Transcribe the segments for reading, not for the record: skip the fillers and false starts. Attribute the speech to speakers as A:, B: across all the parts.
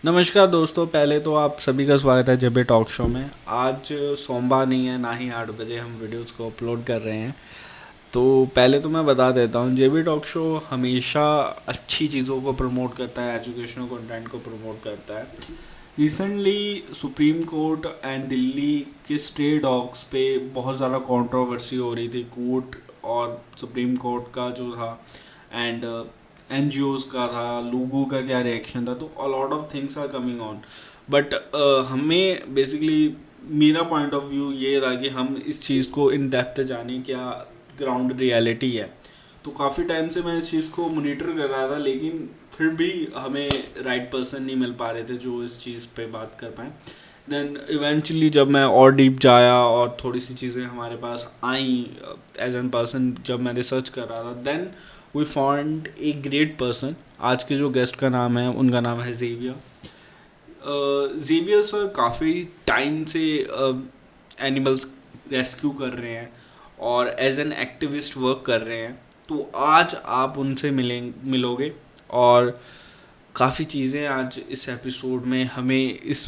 A: नमस्कार दोस्तों, पहले तो आप सभी का स्वागत है जेबी टॉक शो में। आज सोमवार नहीं है, ना ही 8 बजे हम वीडियोस को अपलोड कर रहे हैं। तो पहले तो मैं बता देता हूँ, जेबी टॉक शो हमेशा अच्छी चीज़ों को प्रमोट करता है, एजुकेशनल कंटेंट को प्रमोट करता है। Recently supreme court and Delhi के स्टे डॉग्स पे बहुत ज़्यादा कंट्रोवर्सी हो रही थी। कोर्ट और सुप्रीम कोर्ट का जो था एंड एन का था, लोगों का क्या रिएक्शन था, तो a lot of things are coming on. But हमें बेसिकली मेरा पॉइंट ऑफ व्यू ये था कि हम इस चीज़ को इन डेप्थ जाने, क्या ग्राउंड रियलिटी है। तो काफ़ी टाइम से मैं इस चीज़ को मोनिटर कर रहा था, लेकिन फिर भी हमें राइट पर्सन नहीं मिल पा रहे थे जो इस चीज़ पे बात कर पाए। देन इवेंचुअली जब मैं और डीप जाया और थोड़ी सी चीज़ें हमारे पास आई एज एन पर्सन, जब मैं रिसर्च कर रहा था, then we found a great person. आज के जो गेस्ट का नाम है, उनका नाम है जेवियर। जेवियर सर काफ़ी टाइम से एनिमल्स रेस्क्यू कर रहे हैं और एज एन एक्टिविस्ट वर्क कर रहे हैं। तो आज आप उनसे मिलोगे और काफ़ी चीज़ें आज इस एपिसोड में हमें इस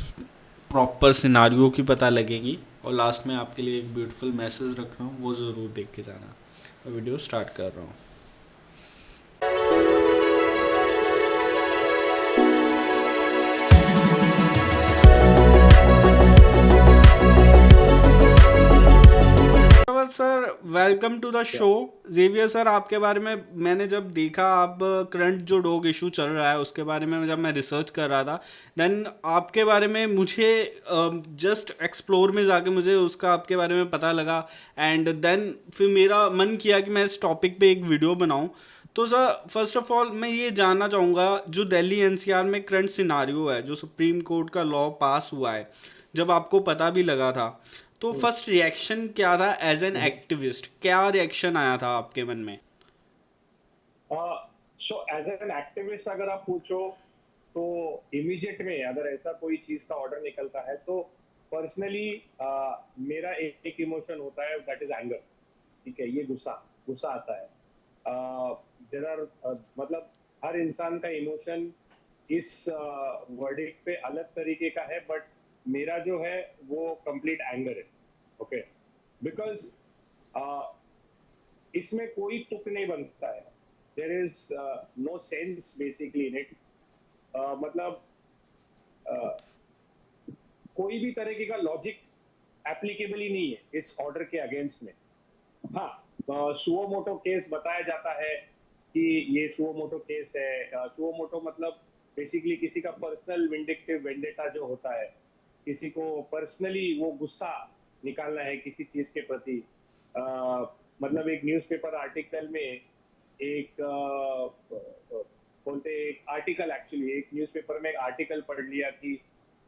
A: प्रॉपर सिनारियो की पता लगेगी। और लास्ट में आपके लिए एक ब्यूटीफुल मैसेज रख रहा हूँ, वो ज़रूर देख के जाना। मैं वीडियो स्टार्ट कर रहा हूँ। सर, वेलकम टू द
B: क्या?
A: शो। जेवियर सर, आपके बारे में मैंने जब देखा, आप करंट जो डॉग इशू चल रहा है उसके बारे में जब मैं रिसर्च कर रहा था, देन आपके बारे में मुझे जस्ट एक्सप्लोर में जाके मुझे उसका आपके बारे में पता लगा। एंड देन फिर मेरा मन किया कि मैं इस टॉपिक पे एक वीडियो बनाऊं। तो सर, फर्स्ट ऑफ ऑल मैं ये जानना चाहूँगा, जो दिल्ली एनसीआर में करंट सिनारियो है, जो सुप्रीम कोर्ट का लॉ पास हुआ है, जब आपको पता भी लगा था, तो
B: हम्म,
A: फर्स्ट रिएक्शन क्या था? As an
B: hmm.
A: एक्टिविस्ट क्या रिएक्शन आया था आपके मन में?
B: सो एज एन एक्टिविस्ट अगर आप पूछो तो इमीडिएट में अगर ऐसा कोई चीज का ऑर्डर निकलता है तो पर्सनली मेरा एक इमोशन होता है, दैट इज एंगर। ठीक है, ये गुस्सा गुस्सा आता है। देर आर मतलब हर इंसान का इमोशन इस वर्डिक्ट पे अलग तरीके का है, बट मेरा जो है वो कंप्लीट एंगर है। ओके, बिकॉज इसमें कोई तुक नहीं बनता है। There is no sense basically in it. मतलब uh, कोई भी तरीके का लॉजिक एप्लीकेबल ही नहीं है इस ऑर्डर के अगेंस्ट में। हाँ, सुओमोटो केस बताया जाता है कि ये सुओमोटो केस है। सुओमोटो मतलब बेसिकली किसी का पर्सनल विंडिक्टिव वेंडेटा जो होता है, किसी को पर्सनली वो गुस्सा निकालना है किसी चीज के प्रति। मतलब एक न्यूज़पेपर आर्टिकल में एक बोलते एक आर्टिकल, एक्चुअली एक न्यूज़पेपर में एक आर्टिकल पढ़ लिया कि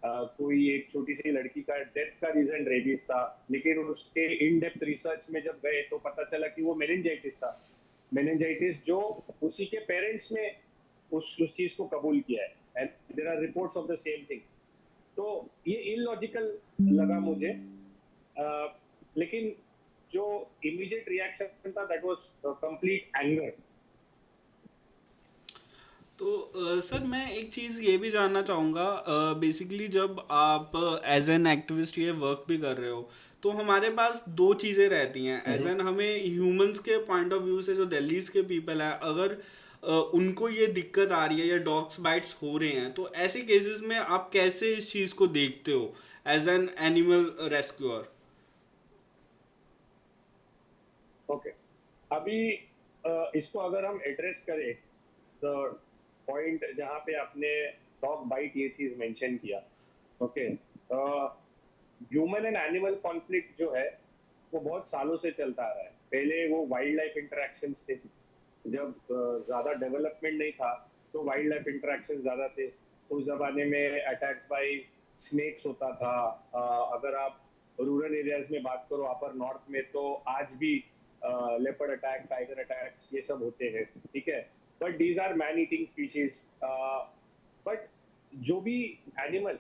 B: कोई एक छोटी सी लड़की का डेथ का रीजन रेबिस था, लेकिन उसके इन डेप्थ रिसर्च में जब गए तो पता चला कि वो मेनिंजाइटिस था। मेनिंजाइटिस जो उसी के पेरेंट्स ने उस चीज को कबूल किया है, and there are reports of the same thing. तो ये इलॉजिकल लगा मुझे। uh, लेकिन जो इमीडिएट रिएक्शन था दैट वाज कंप्लीट एंगर।
A: तो सर, मैं एक चीज़ ये भी जानना चाहूँगा। बेसिकली जब आप एज एन एक्टिविस्ट ये वर्क भी कर रहे हो, तो हमारे पास दो चीज़ें रहती हैं। एज एन हमें ह्यूमंस के पॉइंट ऑफ व्यू से, जो दिल्लीज के पीपल हैं, अगर उनको ये दिक्कत आ रही है या डॉग्स बाइट्स हो रहे हैं, तो ऐसे केसेस में आप कैसे इस चीज़ को देखते हो as an animal rescuer?
B: Okay, अभी इसको अगर हम एड्रेस करें, तो पॉइंट जहां पे आपने डॉग बाइट ये चीज मेंशन किया। Okay, human and animal conflict जो है वो बहुत सालों से चलता आ रहा है। पहले वो वाइल्ड लाइफ इंटरेक्शंस थे, जब ज्यादा डेवलपमेंट नहीं था तो वाइल्ड लाइफ इंटरेक्शन ज्यादा थे। उस जमाने में अटैक्स बाय स्नेक्स होता था। अगर आप रूरल एरियाज में बात करो, अपर नॉर्थ में, तो आज भी लेपर्ड अटैक, टाइगर अटैक्स ये सब होते हैं। ठीक है, but these are man eating species. But जो भी एनिमल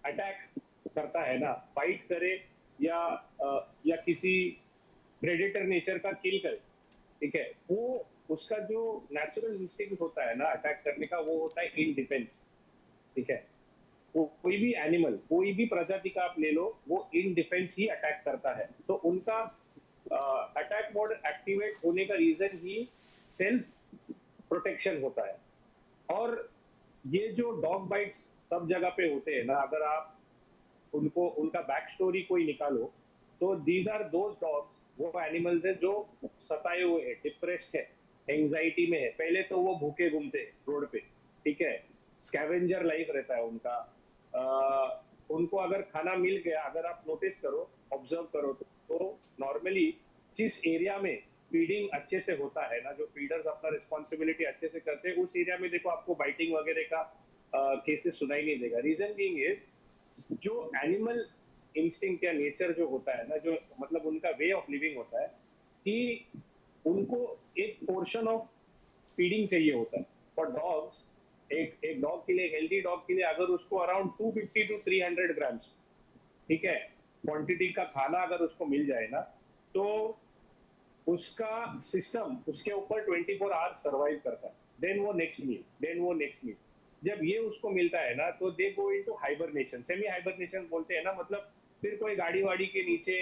B: अटैक करता है ना, फाइट करे या किसी प्रेडेटर नेचर का किल करे, ठीक है, वो उसका जो नेचुरल इंस्टिंक्ट होता है ना अटैक करने का, वो होता है इन डिफेंस। ठीक है। कोई भी एनिमल, कोई भी प्रजाति का आप ले लो, वो इन डिफेंस ही अटैक करता है। तो उनका अटैक मोड एक्टिवेट होने का रीजन ही सेल्फ प्रोटेक्शन होता है। और ये जो डॉग बाइट्स सब जगह पे होते हैं ना, अगर आप उनको उनका बैक स्टोरी कोई निकालो, तो दीज आर दोज डॉग्स, वो एनिमल्स है जो सताए हुए हैं, डिप्रेस्ड है, एंजाइटी में है। पहले तो वो भूखे घूमते रोड पे, ठीक है, स्कैवेंजर लाइफ रहता है उनका। उनको अगर खाना मिल गया, अगर आप नोटिस करो, ऑब्जर्व करो, तो नॉर्मली जिस एरिया में फीडिंग अच्छे से होता है ना, जो फीडर्स अपना रिस्पॉन्सिबिलिटी अच्छे से करते हैं, उस एरिया में देखो आपको बाइटिंग वगैरह का केसेस सुनाई नहीं देगा। रीजन बीइंग इज, जो एनिमल इंस्टिंक्ट या नेचर जो होता है ना, जो मतलब उनका वे ऑफ लिविंग होता है कि उनको एक पोर्शन ऑफ फीडिंग चाहिए होता है। फॉर डॉग्स, एक एक डॉग के लिए, हेल्दी डॉग के लिए, अगर उसको अराउंड 250 टू 300 ग्राम्स, ठीक है, क्वांटिटी का खाना अगर उसको मिल जाए ना, तो उसका सिस्टम उसके ऊपर 24 आवर्स सर्वाइव करता है। देन वो नेक्स्ट मील जब ये उसको मिलता है ना, तो they go into hibernation, semi hibernation बोलते हैं ना, मतलब फिर कोई गाड़ी वाड़ी के नीचे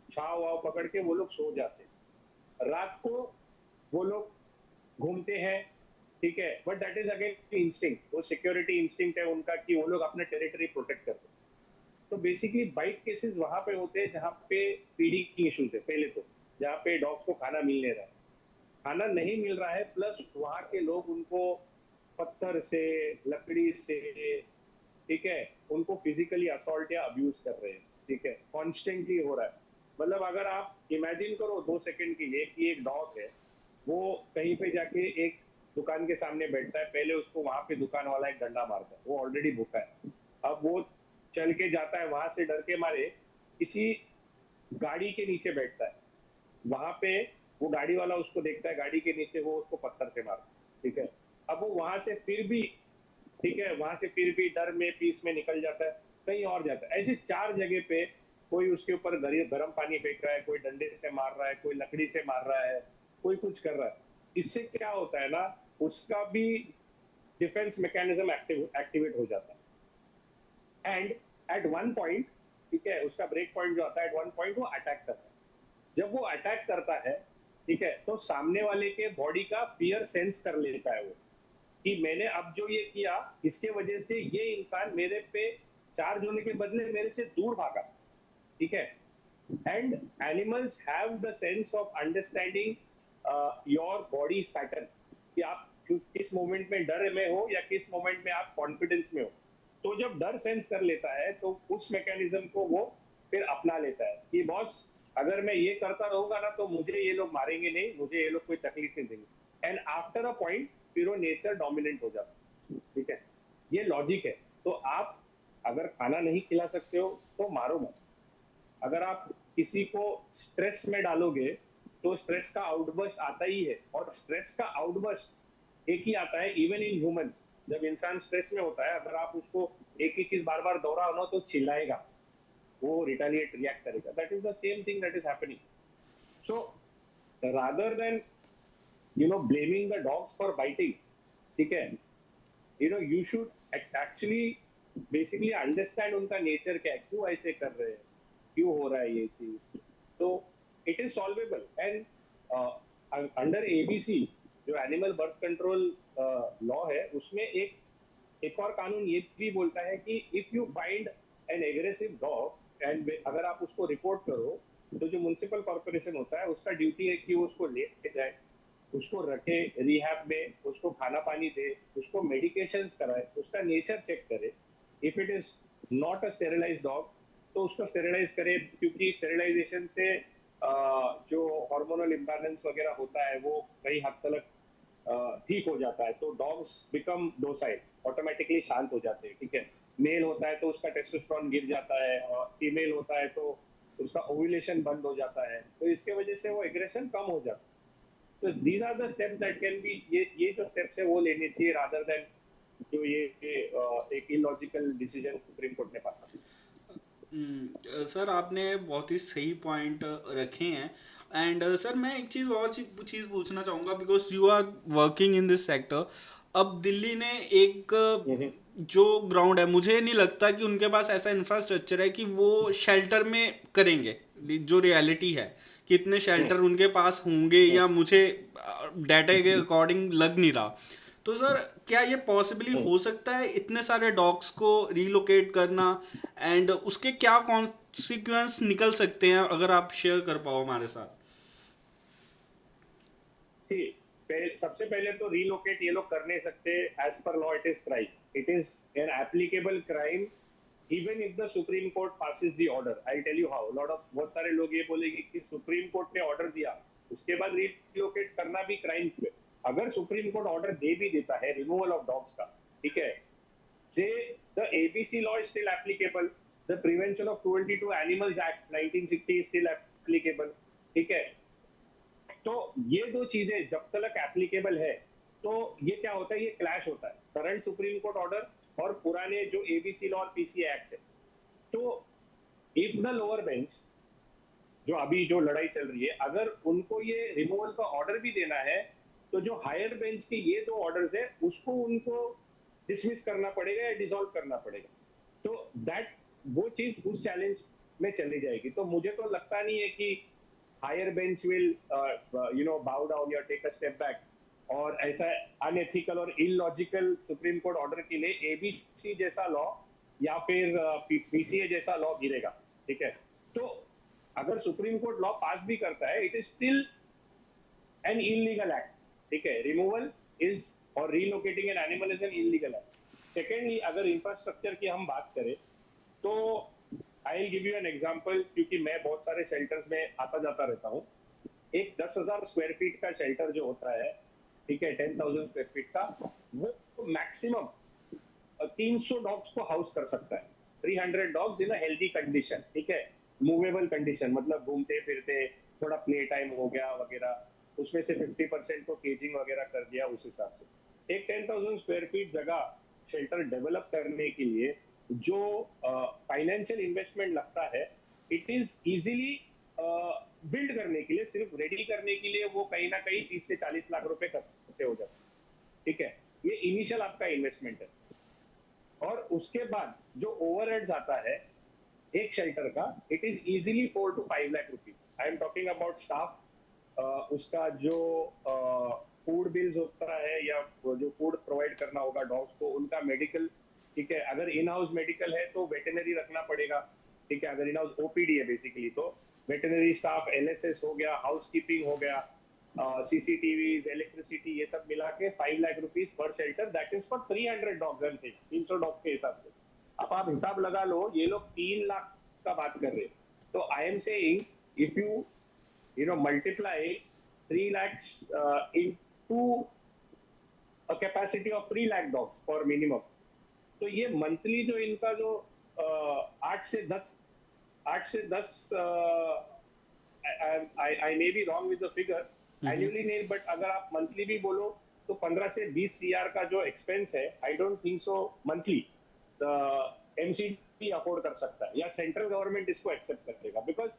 B: छाव वाव पकड़ के वो लोग सो जाते हैं। रात को वो लोग घूमते हैं, ठीक है, but that is again instinct, वो सिक्योरिटी इंस्टिंक्ट है उनका कि वो लोग अपना टेरिटरी प्रोटेक्ट करते हैं। तो बेसिकली बाइट केसेस वहां पे होते हैं जहां पे फीडिंग इश्यूज है। पहले तो जहाँ पे डॉग्स को खाना मिल नहीं रहा है, खाना नहीं मिल रहा है, प्लस वहां के लोग उनको पत्थर से, लकड़ी से, ठीक है, उनको फिजिकली असॉल्ट या अब्यूज कर रहे हैं, ठीक है, कॉन्स्टेंटली हो रहा है। मतलब अगर आप इमेजिन करो 2 सेकंड के लिए कि एक डॉग है, वो कहीं पे जाके एक दुकान के सामने बैठता है, पहले उसको वहां पे दुकान वाला एक डंडा मारता है, वो ऑलरेडी भूखा है। अब वो चल के जाता है, वहां से डर के मारे किसी गाड़ी के नीचे बैठता है, वहां पे वो गाड़ी वाला उसको देखता है, गाड़ी के नीचे वो उसको पत्थर से मारता है, ठीक है। अब वो वहां से फिर भी, ठीक है, वहां से फिर भी डर में पीस में निकल जाता है, कहीं और जाता है। ऐसे 4 जगह पे कोई उसके ऊपर गर्म पानी फेंक रहा है, कोई डंडे से मार रहा है, कोई लकड़ी से मार रहा है, कोई कुछ कर रहा है। इससे क्या होता है ना, उसका भी डिफेंस मैकेनिज्म एक्टिवेट हो जाता है। एंड एट वन पॉइंट, ठीक है, उसका ब्रेक पॉइंट जो आता है, एट वन पॉइंट वो अटैक करता है। जब वो अटैक करता है, ठीक है, तो सामने वाले के बॉडी का फियर सेंस कर लेता है वो, कि मैंने अब जो ये किया, इसके वजह से ये इंसान मेरे पे चार्ज होने के बदले मेरे से दूर भागा, ठीक है। And animals have the sense of understanding your body pattern, कि आप किस मोमेंट में डर में हो या किस मोमेंट में आप कॉन्फिडेंस में हो। तो जब डर सेंस कर लेता है, तो उस मैकेनिज्म को वो फिर अपना लेता है कि बॉस, अगर मैं ये करता रहूंगा ना, तो मुझे ये लोग मारेंगे नहीं, मुझे ये लोग कोई तकलीफ नहीं देंगे। एंड आफ्टर अ पॉइंट फिर वो नेचर डोमिनेंट हो जाता है, ठीक है। ये लॉजिक है। तो आप अगर खाना नहीं खिला सकते हो तो मारो मत। अगर आप किसी को स्ट्रेस में डालोगे, तो स्ट्रेस का आउटबर्स्ट आता ही है। और स्ट्रेस का आउटबर्स्ट एक ही आता है इवन इन ह्यूमंस। जब इंसान स्ट्रेस में होता है, अगर आप उसको एक ही चीज बार बार दोहराओ ना, तो चिल्लाएगा, वो रिएक्ट करेगा। That is the same thing that is happening. So rather than blaming the dogs for biting, ठीक है, you should actually basically understand उनका नेचर क्या है, क्यों ऐसे कर रहे हैं, क्यों हो रहा है ये चीज। तो it is solvable. And under ABC, जो एनिमल बर्थ कंट्रोल लॉ है, उसमें एक और कानून ये भी बोलता है कि if you find N aggressive dog, and अगर आप उसको रिपोर्ट करो, तो जो म्युनिसिपल कॉर्पोरेशन होता है, उसका ड्यूटी है कि वो उसको ले जाए, उसको रखे रिहैब में, उसको खाना पानी दे, उसको मेडिकेशंस कराए, उसका नेचर चेक करे। If it is not a sterilised dog, तो उसको स्टेरिलाइज करे, क्योंकि स्टेरिलाइजेशन से जो हार्मोनल इम्बैलेंस वगैरह होता है, वो कई हद तक ठीक हो जाता है। तो डॉग्स बिकम डोसाइल, ऑटोमेटिकली शांत हो जाते हैं, ठीक है। मेल होता है तो उसका टेस्टोस्टेरोन गिर जाता है, और फीमेल होता है तो उसका ओव्यूलेशन बंद हो जाता है, तो इसके वजह से वो एग्रेशन कम हो जाता है। तो these are the steps that can be, ये जो स्टेप्स है वो लेने चाहिए, रादर देन जो ये एक इलॉजिकल डिसीजन सुप्रीम कोर्ट ने पास किया।
A: सर आपने बहुत ही सही पॉइंट रखे हैं। एंड सर मैं एक चीज़ और चीज़ पूछना चाहूँगा, because you are working in this sector. अब दिल्ली ने एक जो ग्राउंड है, मुझे नहीं लगता कि उनके पास ऐसा इंफ्रास्ट्रक्चर है कि वो शेल्टर में करेंगे। जो रियलिटी है कि इतने
B: हम्म,
A: शेल्टर उनके पास होंगे,
B: हम्म,
A: या मुझे डाटा के अकॉर्डिंग लग नहीं रहा। तो सर, क्या ये पॉसिबली
B: हम्म।
A: हो सकता है इतने सारे डॉग्स को रीलोकेट करना, एंड उसके क्या कॉन्सिक्वेंस निकल सकते हैं, अगर आप शेयर कर पाओ हमारे साथ?
B: सी, सबसे पहले तो रीलोकेट ये लोग कर नहीं सकते। As per law it is crime, it is an applicable crime even if the Supreme Court passes the order. I tell you how. Lot of बहुत सारे लोग ये बोलेंगे कि सुप्रीम कोर्ट ने ऑर्डर दिया, उसके बाद रीलोकेट करना भी क्राइम क्यों है? अगर सुप्रीम कोर्ट ऑर्डर दे भी देता है रिमूवल ऑफ डॉग्स का, ठीक है, say the ABC law is still applicable, the prevention of Cruelty to animals Act 1960 is still applicable, ठीक है। तो ये दो चीजें जब तक एप्लीकेबल है, तो ये क्या होता है, ये क्लैश होता है करंट सुप्रीम कोर्ट ऑर्डर और पुराने जो एबीसी लॉ और पीसी एक्ट है। तो इफ द लोअर बेंच, जो अभी जो लड़ाई चल रही है, अगर उनको ये रिमूवल का ऑर्डर भी देना है, तो जो हायर बेंच के ये दो ऑर्डर्स है उसको उनको डिसमिस करना पड़ेगा या डिसॉल्व करना पड़ेगा। तो दैट, वो चीज उस चैलेंज में चली जाएगी। तो मुझे तो लगता नहीं है कि higher bench will bow down या टेक अ स्टेप बैक, और ऐसा अनएथिकल और इलॉजिकल सुप्रीम कोर्ट ऑर्डर के लिए एबीसी जैसा लॉ या फिर पीसीए जैसा लॉ गिरेगा, ठीक है। तो अगर सुप्रीम कोर्ट लॉ पास भी करता है, it is still an illegal act, ठीक है। रिमूवल इज और relocating an animal is an illegal act. Secondly, अगर इंफ्रास्ट्रक्चर की हम बात करें, तो I will give you an example, क्योंकि मैं बहुत सारे शेल्टर्स में आता जाता रहता हूँ। एक 10,000 स्क्वायर फीट का शेल्टर जो होता है, ठीक है, 10,000 स्क्वायर फीट का, वो मैक्सिमम 300 डॉग्स को हाउस कर सकता है। 300 dogs in a healthy condition, ठीक है, मूवेबल कंडीशन, मतलब घूमते फिरते, थोड़ा प्ले टाइम हो गया वगैरह, उसमें से 50% को केजिंग वगैरह कर दिया उस हिसाब से। एक 10,000 स्क्वायर फीट जगह शेल्टर डेवलप करने के लिए जो फाइनेंशियल इन्वेस्टमेंट लगता है, इट इज इजीली बिल्ड करने के लिए, सिर्फ रेडी करने के लिए वो कहीं ना कहीं 30 से 40 लाख रुपए खर्चे हो जाते हैं, ठीक है। ये इनिशियल आपका इन्वेस्टमेंट है। और उसके बाद जो ओवरहेड्स आता है एक शेल्टर का, it is easily 4 to 5 lakh rupees. I am talking about staff, उसका जो फूड बिल्स होता है या जो फूड प्रोवाइड करना होगा डॉग्स को, उनका मेडिकल, ठीक है, अगर इन हाउस मेडिकल है तो वेटनरी रखना पड़ेगा, ठीक है। अगर इन हाउस ओपीडी है बेसिकली, तो वेटनरी स्टाफ, एलएसएस हो गया, हाउस कीपिंग हो गया, सीसीटीवी, इलेक्ट्रिसिटी, ये सब मिला के 5 lakh rupees per shelter, that is for 300 dogs and 300 dog के हिसाब से। अब आप हिसाब लगा लो, ये लोग 3 लाख का बात कर रहे हैं। तो I am saying, if you know multiply 3 lakhs into a capacity of 3 lakh dogs for minimum, तो ये मंथली जो इनका जो 8 से 10 I may be wrong with the figure, annually नहीं, बट अगर आप मंथली भी बोलो तो 15 से 20 सीआर का जो एक्सपेंस है, I don't think so monthly MCD afford कर सकता है, या सेंट्रल गवर्नमेंट इसको एक्सेप्ट करेगा। बिकॉज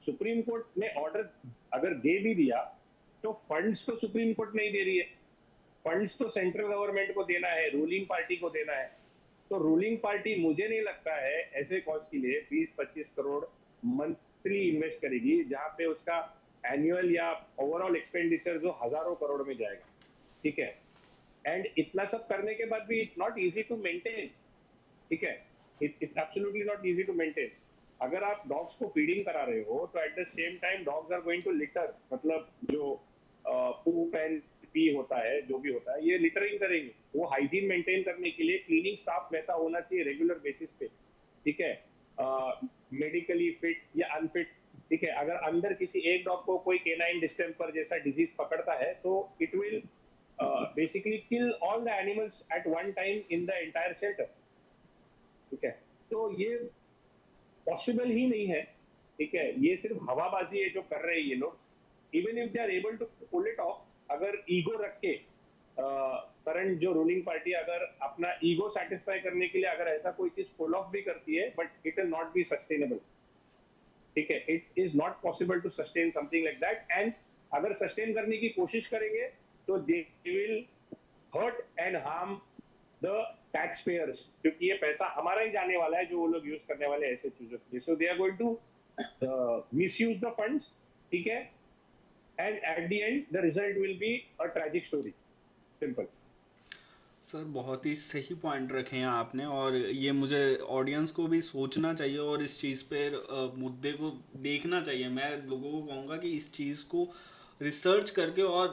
B: सुप्रीम कोर्ट ने ऑर्डर अगर दे भी दिया, तो फंड्स तो सुप्रीम कोर्ट नहीं दे रही है, फंड्स तो सेंट्रल गवर्नमेंट को देना है, रूलिंग पार्टी को देना है। तो रूलिंग पार्टी मुझे नहीं लगता है ऐसे कॉज के लिए 20-25 करोड़ मंथली इन्वेस्ट करेगी, जहां पे उसका एनुअल या ओवरऑल एक्सपेंडिचर जो हजारों करोड़ में जाएगा, ठीक है। एंड इतना सब करने के बाद भी it's not easy to maintain, ठीक है। It's absolutely not easy to maintain. अगर आप डॉग्स को फीडिंग करा रहे हो, तो at the same time dogs are going to litter, मतलब जो पूप एंड पी होता है, जो भी होता है, ये लिटरिंग करेंगे। वो हाइजीन मेंटेन करने के लिए क्लीनिंग स्टाफ वैसा होना चाहिए रेगुलर बेसिस पे, ठीक है, मेडिकली फिट या अनफिट, ठीक है। अगर अंदर किसी एक डॉग को कोई केनाइन डिस्टेंपर जैसा डिजीज पकड़ता है, तो it will basically kill all the animals at one time in the entire shelter, ठीक है। तो ये पॉसिबल ही नहीं है, ठीक है। ये सिर्फ हवाबाजी है जो कर रहे हैं ये लोग। Even if they are able to pull it off, अगर ईगो रख के करंट जो रूलिंग पार्टी अगर अपना ईगो सेटिस्फाई करने के लिए अगर ऐसा कोई चीज पुल ऑफ भी करती है, but it will not be sustainable, ठीक है। It is not possible to sustain something like that. And अगर सस्टेन करने की कोशिश करेंगे, तो they will hurt and harm the taxpayers, क्योंकि ये पैसा हमारा ही जाने वाला है जो वो लोग यूज करने वाले हैं ऐसे चीजों के लिए. So they are going to misuse the funds. ठीक है. And at the end the result will be a tragic story. Simple.
A: Sir बहुत ही सही पॉइंट रखे हैं आपने, और ये मुझे ऑडियंस को भी सोचना चाहिए और इस चीज़ पे मुद्दे को देखना चाहिए. मैं लोगों को कहूँगा कि इस चीज़ को रिसर्च करके और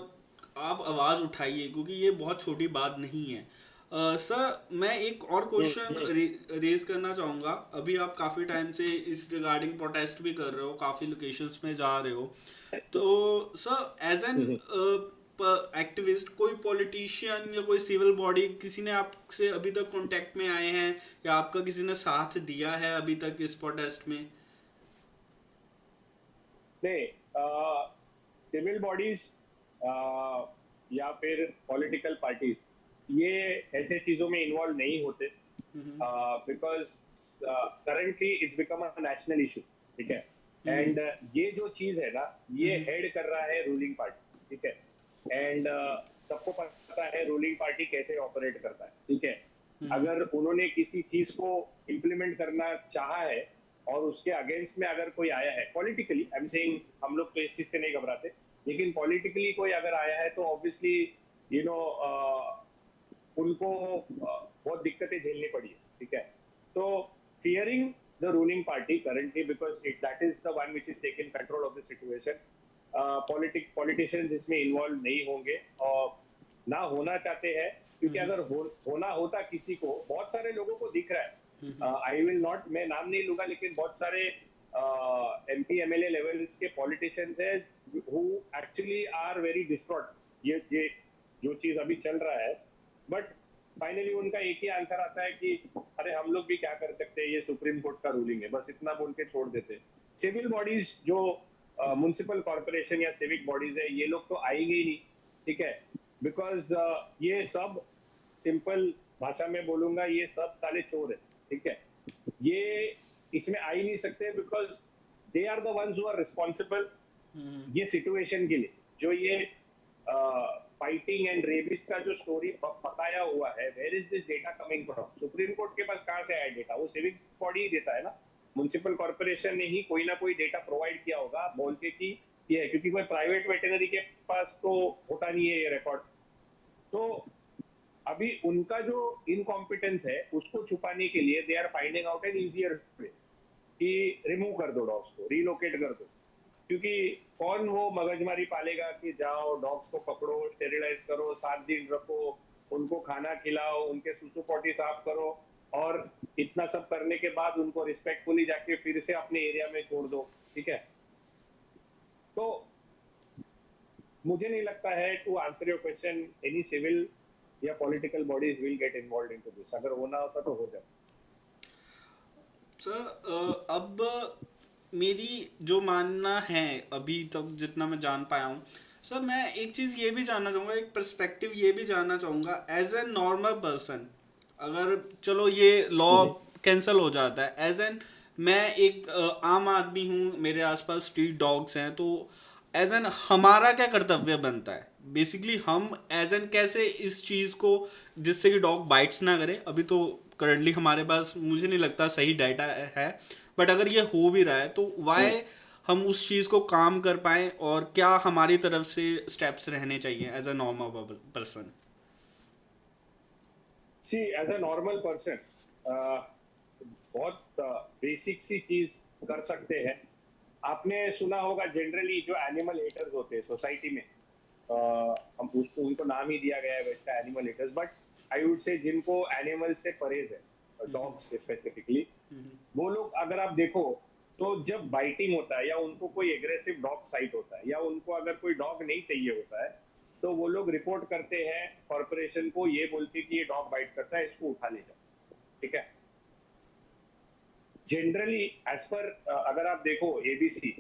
A: आप आवाज़ उठाइए, क्योंकि ये बहुत छोटी बात नहीं है. सर मैं एक और क्वेश्चन रेज करना चाहूँगा. अभी आप काफ़ी टाइम से इस रिगार्डिंग प्रोटेस्ट भी कर रहे हो, काफ़ी लोकेशंस में जा रहे हो. तो सर एज एन एक्टिविस्ट, कोई पॉलिटिशियन या कोई सिविल बॉडी, किसी ने आपसे अभी तक कांटेक्ट में आए हैं या आपका किसी ने साथ दिया है अभी तक इस प्रोटेस्ट में?
B: नहीं, सिविल बॉडीज या फिर पॉलिटिकल पार्टीज ये ऐसे चीजों में इन्वॉल्व नहीं होते, because currently it's become a national issue. ठीक है. एंड ये जो चीज है ना, ये हेड कर रहा है रूलिंग पार्टी. ठीक है. एंड सबको पता है रूलिंग पार्टी कैसे ऑपरेट करता है. ठीक है. अगर उन्होंने किसी चीज को इम्प्लीमेंट करना चाहा है और उसके अगेंस्ट में अगर कोई आया है पॉलिटिकली, आई एम सेइंग, हम लोग तो इस चीज से नहीं घबराते, लेकिन पॉलिटिकली कोई अगर आया है तो ऑब्वियसली यू नो उनको बहुत दिक्कतें झेलनी पड़ी है. ठीक है. तो fearing the ruling party currently, because it that is the one which is taking control of the situation. Politicians इसमें इन्वॉल्व नहीं होंगे और ना होना चाहते हैं, क्योंकि अगर होना होता किसी को, बहुत सारे लोगों को दिख रहा है. आई विल नॉट, मैं नाम नहीं लूंगा, लेकिन बहुत सारे एमपी एमएलए लेवल्स के पॉलिटिशियंस हैं who actually are very distraught. ये जो चीज अभी चल रहा है, बट फाइनली उनका एक ही आंसर आता है कि अरे हम लोग भी क्या कर सकते हैं, ये सुप्रीम कोर्ट का रूलिंग है, बस इतना बोल के छोड़ देते हैं. सिविल बॉडीज जो म्युनिसिपल कॉर्पोरेशन या सिविक बॉडीज है, ये लोग तो आएंगे ही नहीं. ठीक है. बिकॉज ये सब, सिंपल भाषा में बोलूंगा, ये सब साले चोर है. ठीक है. ये इसमें आ ही नहीं सकते, because they are the ones who are responsible ये सिचुएशन के लिए. जो ये फाइटिंग एंड रेबिस का जो स्टोरी बताया हुआ है, where is this data coming from? Supreme Court के पास कहाँ से आया डेटा? वो सिविक बॉडी ही देता है ना. म्युनिसिपल कॉर्पोरेशन ने ही कोई ना कोई डेटा प्रोवाइड किया होगा बोल के कि ये है, क्योंकि कोई प्राइवेट वेटनरी के पास तो होता नहीं है ये रिकॉर्ड. तो अभी उनका जो इनकॉम्पिटेंस है उसको छुपाने के लिए they are finding out an easier way कि रिमूव कर दो डॉग्स को, रिलोकेट कर दो. क्योंकि कौन वो मगजमारी पालेगा कि जाओ डॉग्स को पकड़ो, स्टेरिलाइज करो, 7 दिन रखो, उनको खाना खिलाओ, उनके सुसु पोटी साफ करो, और इतना सब करने के बाद उनको रिस्पेक्टफुली जाके फिर से अपने एरिया में छोड़ दो. ठीक है. तो मुझे नहीं लगता है, to answer your question, any civil या political bodies will get involve into this. अगर होना होता तो हो जाए.
A: सर अब मेरी जो मानना है अभी तक जितना मैं जान पाया हूँ, सर मैं एक चीज़ ये भी जानना चाहूँगा, एक पर्सपेक्टिव ये भी जानना चाहूँगा एज ए नॉर्मल पर्सन. अगर चलो ये लॉ कैंसिल हो जाता है, एज एन मैं एक आम आदमी हूँ, मेरे आसपास स्ट्रीट डॉग्स हैं, तो एज एन हमारा क्या कर्तव्य बनता है बेसिकली? हम एज एन कैसे इस चीज़ को, जिससे कि डॉग बाइट्स ना करे, अभी तो करंटली हमारे पास मुझे नहीं लगता सही डाटा है, बट अगर ये हो भी रहा है तो वाई हम उस चीज़ को काम कर पाएँ, और क्या हमारी तरफ से स्टेप्स रहने चाहिए as a normal person?
B: See, as a normal person बहुत बेसिक सी चीज कर सकते हैं. आपने सुना होगा जनरली जो एनिमल हेटर्स होते हैं सोसाइटी में, हम उसको उनको नाम ही दिया गया है वैसा, animal haters, but I would say जिनको एनिमल से परहेज है, डॉग्स स्पेसिफिकली, वो लोग अगर आप देखो तो जब बाइटिंग होता है या उनको कोई एग्रेसिव डॉग साइट होता है या उनको अगर कोई डॉग नहीं चाहिए होता है, तो वो लोग रिपोर्ट करते हैं कॉर्पोरेशन को ये बोलते कि ये डॉग बाइट करता है, इसको उठा ले जाओ. ठीक है. जनरली एज पर अगर आप देखो एबीसी,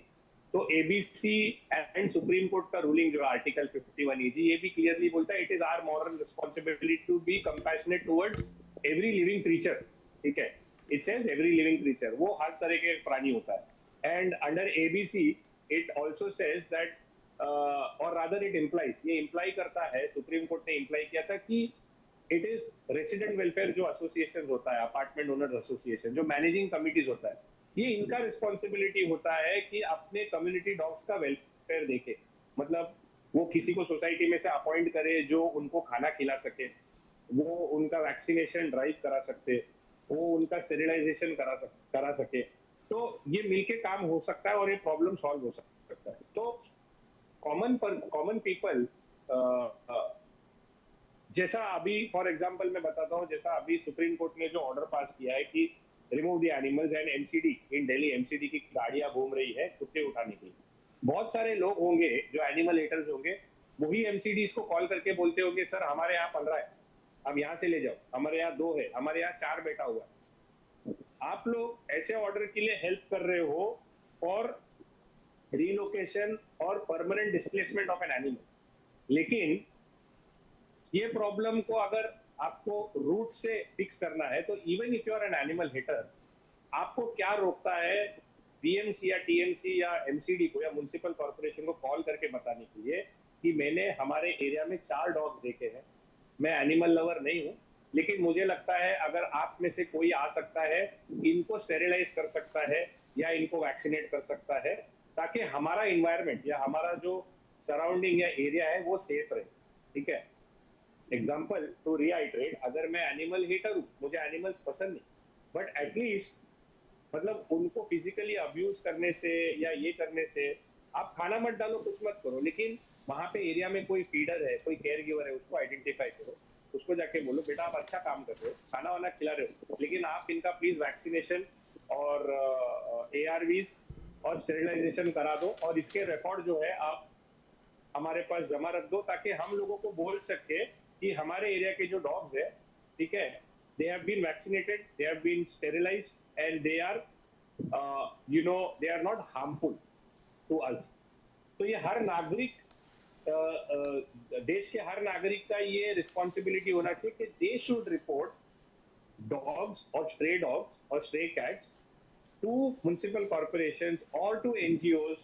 B: तो एबीसी एंड सुप्रीम कोर्ट का रूलिंग जो है आर्टिकल 51 ईजी, ये भी क्लियरली बोलता है it is our moral responsibility to be compassionate towards every living creature. ठीक है. It says every living creature, वो हर तरह के प्राणी होता है. And under ABC it also says that और रादर इट इम्प्लाइज, ये इम्प्लाई करता है, सुप्रीम कोर्ट ने इम्प्लाई किया था कि इट इज रेसिडेंट वेलफेयर जो एसोसिएशन होता है, अपार्टमेंट ओनर्स एसोसिएशन, जो मैनेजिंग कमिटीज होता है, ये इनका रिस्पॉन्सिबिलिटी होता है कि अपने कम्युनिटी डॉग्स का वेलफेयर देखे। मतलब वो किसी को सोसाइटी में से अपॉइंट करे जो उनको खाना खिला सके, वो उनका वैक्सीनेशन ड्राइव करा सकते, वो उनका स्टेरिलाइजेशन करा सके। तो ये मिलके काम हो सकता है और ये प्रॉब्लम सॉल्व हो सकता है। तो कॉमन पीपल, जैसा अभी फॉर एग्जांपल मैं बताता हूँ, जैसा अभी सुप्रीम कोर्ट ने जो ऑर्डर पास किया है कि remove the animals and MCD in Delhi, MCD की गाड़ियां घूम रही है कुत्ते उठाने के लिए। बहुत सारे लोग होंगे जो एनिमल हेटर्स होंगे, वही एमसीडीज को कॉल करके बोलते होंगे सर हमारे यहाँ 15 है, अब यहाँ से ले जाओ, हमारे यहाँ 2 है, हमारे यहाँ 4 बैठा हुआ है। आप लोग ऐसे ऑर्डर के लिए हेल्प कर रहे हो फॉर रीलोकेशन और permanent displacement of an animal. लेकिन ये प्रॉब्लम को अगर आपको रूट से फिक्स करना है, तो even if you are an animal hitter, आपको क्या रोकता है बीएमसी या टीएमसी या एमसीडी को या म्युनिसिपल कॉर्पोरेशन को कॉल करके बताने के लिए कि मैंने हमारे एरिया में 4 डॉग्स देखे हैं, मैं एनिमल लवर नहीं हूं, लेकिन मुझे लगता है अगर आप में से कोई आ सकता है, इनको स्टेरिलाइज कर सकता है या इनको वैक्सीनेट कर सकता है, ताकि हमारा इन्वायरमेंट या हमारा जो सराउंडिंग या एरिया है वो सेफ रहे। ठीक है, एग्जाम्पल टू रिआइटरेट, अगर मैं एनिमल हेटर हूँ, मुझे एनिमल्स पसंद नहीं, बट एटलीस्ट मतलब उनको फिजिकली अब्यूज करने से या ये करने से, आप खाना मत डालो, कुछ मत करो, लेकिन वहां पे एरिया में कोई फीडर है, कोई केयर गिवर है, उसको आइडेंटिफाई करो, उसको जाके बोलो बेटा आप अच्छा काम कर रहे हो, खाना वाना खिला रहे हो, लेकिन आप इनका प्लीज वैक्सीनेशन और एआरवीज और स्टेरिलाइजेशन करा दो, और इसके रिकॉर्ड जो है आप हमारे पास जमा रख दो, ताकि हम लोगों को बोल सके कि हमारे एरिया के जो डॉग्स है, ठीक है, they have been vaccinated, they have been sterilised and they are they are not harmful to us. तो ये हर नागरिक, देश के हर नागरिक का ये रिस्पॉन्सिबिलिटी होना चाहिए कि दे शुड रिपोर्ट डॉग्स और stray cats to municipal corporations or to NGOs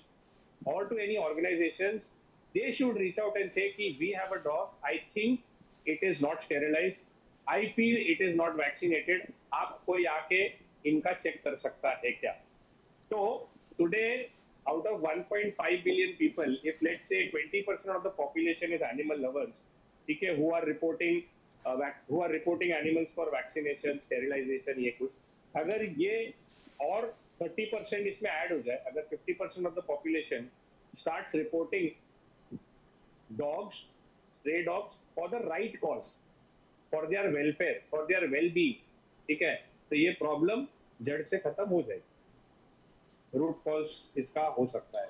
B: or to any organizations. They should reach out and say कि we have a dog, I think it is not sterilized, I feel it is not vaccinated, आप कोई आके इनका check कर सकता है क्या? तो today out of 1.5 billion people, if let's say 20% of the population is animal lovers, ठीक है, who are reporting animals for vaccination, sterilization, ये कुछ, अगर ये और 30% इसमें ऐड हो जाए, अगर 50% of the population starts reporting dogs, stray dogs for the right cause, for their welfare, for their well being, ठीक है, तो ये प्रॉब्लम जड़ से खत्म हो जाएगी। रूट कॉज इसका हो सकता है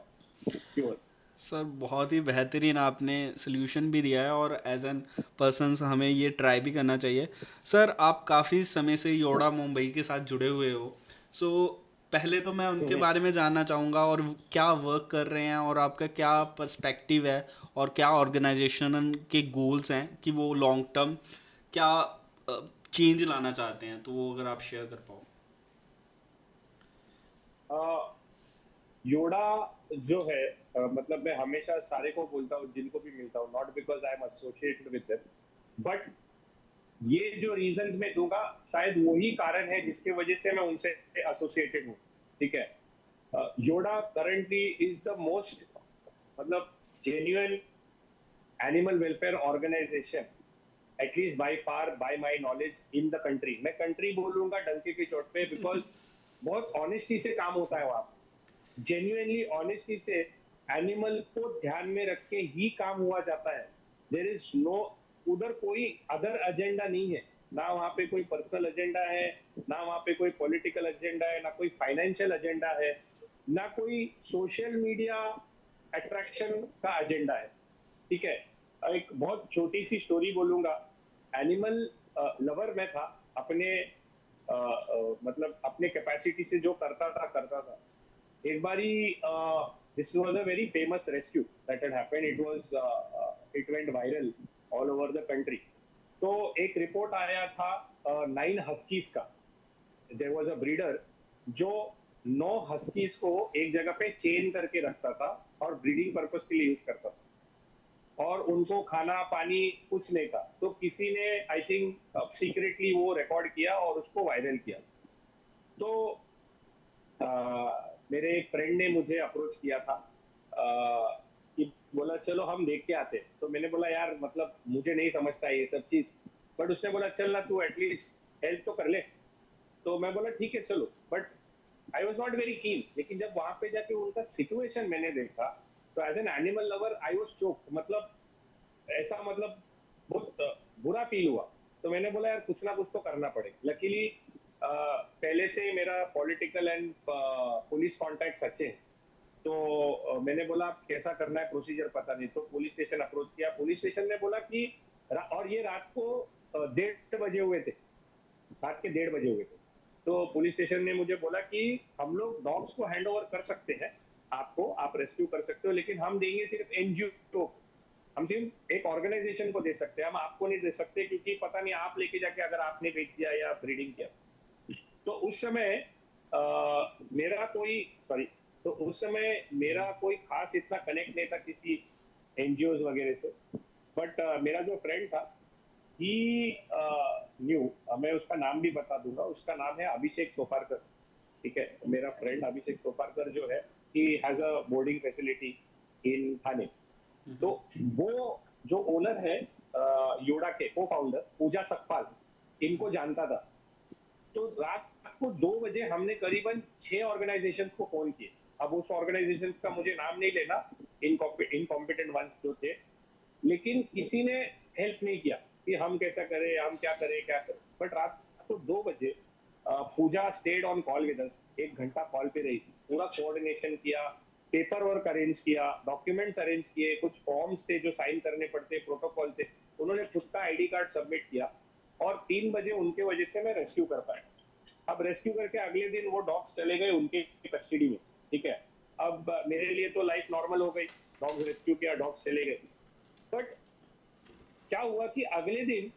B: क्योर।
A: सर बहुत ही बेहतरीन आपने सोल्यूशन भी दिया है, और एज एन पर्सन हमें ये ट्राई भी करना चाहिए। सर आप काफ़ी समय से योड़ा मुंबई के साथ जुड़े हुए हो, सो पहले तो मैं उनके बारे में जानना चाहूँगा और क्या वर्क कर रहे हैं और आपका क्या पर्सपेक्टिव है और क्या ऑर्गेनाइजेशन के गोल्स हैं कि वो लॉन्ग टर्म क्या चेंज लाना चाहते हैं, तो वो अगर आप शेयर कर पाओ।
B: योड़ा जो है, मतलब मैं हमेशा सारे को बोलता हूँ जिनको भी मिलता हूँ, not because I am associated with them, but ये जो रीजंस मैं दूंगा शायद वही कारण है जिसकी वजह से मैं उनसे एसोसिएटेड हूँ। ठीक है, YODA currently is the most, मतलब genuine animal welfare organisation, at least by far, by my knowledge, in the country. मैं कंट्री बोलूंगा डंके की चोट पे, बिकॉज बहुत ऑनेस्टी से काम होता है वहां, जेन्युइनली ऑनेस्टी से एनिमल को ध्यान में रख के ही काम हुआ जाता है। देयर इज नो, उधर कोई अदर एजेंडा नहीं है, ना वहां पे कोई पर्सनल एजेंडा है, ना वहां पे कोई पॉलिटिकल एजेंडा है, ना कोई फाइनेंशियल एजेंडा है, ना कोई सोशल मीडिया अट्रैक्शन का एजेंडा है। ठीक है, एक बहुत छोटी सी स्टोरी बोलूंगा। एनिमल लवर मैं था, अपने मतलब अपने कैपेसिटी से जो करता था। एक बारी this was a very famous rescue that had happened, it went viral all over the country. तो एक रिपोर्ट आया था 9 हस्कीज का। देयर वाज अ ब्रीडर जो 9 हस्कीज को एक जगह पे चेन करके रखता था और ब्रीडिंग पर्पस के लिए यूज करता था। और उनको खाना पानी कुछ नहीं था, तो किसी ने आई थिंक सीक्रेटली वो रिकॉर्ड किया और उसको वायरल किया। तो अ, मेरे एक फ्रेंड ने मुझे अप्रोच किया था कि बोला चलो हम देख के आते हैं। तो मैंने बोला यार मतलब मुझे नहीं समझता ये सब चीज, बट उसने बोला चल ना तू एटलीस्ट हेल्प तो कर ले। तो मैं बोला ठीक है चलो, but I was not very keen. लेकिन जब वहां पे जाके उनका सिचुएशन मैंने देखा, तो as an animal lover I was choked. मतलब ऐसा मतलब बहुत बुरा फील हुआ। तो मैंने बोला यार कुछ ना कुछ तो करना पड़ेगा। लकीली पहले से मेरा पॉलिटिकल एंड पुलिस कॉन्टैक्ट अच्छे हैं। तो मैंने बोला आप कैसा करना है प्रोसीजर पता नहीं, तो पुलिस स्टेशन अप्रोच किया। पुलिस स्टेशन ने बोला कि और ये रात को 1:30 बजे हुए थे, रात के 1:30 बजे हुए थे। तो पुलिस स्टेशन ने मुझे बोला कि हम लोग डॉग्स को हैंड ओवर कर सकते हैं आपको, आप रेस्क्यू कर सकते हो, लेकिन हम देंगे सिर्फ एनजीओ को, हम सिर्फ एक ऑर्गेनाइजेशन को दे सकते हैं, हम आपको नहीं दे सकते, क्योंकि पता नहीं आप लेके जाके अगर आपने बेच दिया या ब्रीडिंग किया। तो उस समय मेरा कोई सॉरी तो उस समय मेरा कोई खास इतना कनेक्ट नहीं था किसी एनजीओ वगैरह से। बट मेरा जो फ्रेंड था ही न्यू, मैं उसका नाम भी बता दूंगा, उसका नाम है अभिषेक सोपारकर। ठीक है, मेरा फ्रेंड अभिषेक सोपारकर जो है, he has a boarding facility in Thane. तो वो जो ओनर है योडा के को फाउंडर पूजा सकपाल, इनको जानता था। तो रात को 2 बजे हमने करीबन 6 ऑर्गेनाइजेशंस को फोन किए। अब उस ऑर्गेनाइजेशंस का मुझे नाम नहीं लेना, इनकॉम्पिटेंट वंस जो थे, लेकिन किसी ने हेल्प नहीं किया कि हम कैसा करें, हम क्या करें क्या करें। बट रात को 2 बजे Pooja stayed on call with us, 1 घंटा कॉल पे रही, पूरा कोऑर्डिनेशन किया, पेपर वर्क अरेंज किया, डॉक्यूमेंट्स अरेंज किए, कुछ फॉर्म्स थे जो साइन करने पड़ते, प्रोटोकॉल थे, उन्होंने खुद का आईडी कार्ड सबमिट किया। और 3 बजे उनके वजह से मैं रेस्क्यू कर पाया। अब रेस्क्यू करके अगले दिन वो डॉग्स चले गए उनके कस्टडी में। ठीक है, अब मेरे लिए तो लाइफ नॉर्मल हो गई, डॉग्स रेस्क्यू किया, डॉग्स चले गए। बट क्या हुआ कि अगले दिन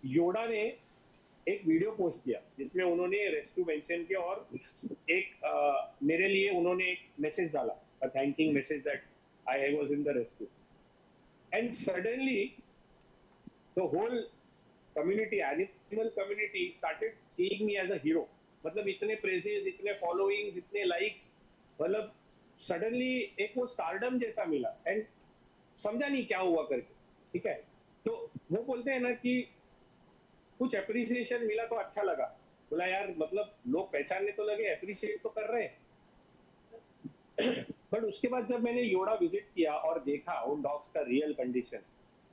B: योडा ने एक वीडियो पोस्ट किया जिसमें उन्होंने रेस्क्यू मेंशन किया, और मेरे लिए उन्होंने एक मैसेज डाला, a thanking message that I was in the rescue. And suddenly the whole community, animal community started seeing me as a hero. मतलब इतने प्रेजेस, इतने फॉलोइंग्स, इतने लाइक्स, मतलब सडनली एक वो स्टारडम जैसा मिला। एंड समझा नहीं क्या हुआ करके। ठीक है, तो वो बोलते हैं ना कि कुछ अप्रिसिएशन मिला तो अच्छा लगा। बोला यार मतलब लोग पहचानने तो लगे, अप्रिशिएट तो कर रहे हैं। बट उसके बाद जब मैंने योडा विजिट किया और देखा उन डॉग्स का रियल कंडीशन,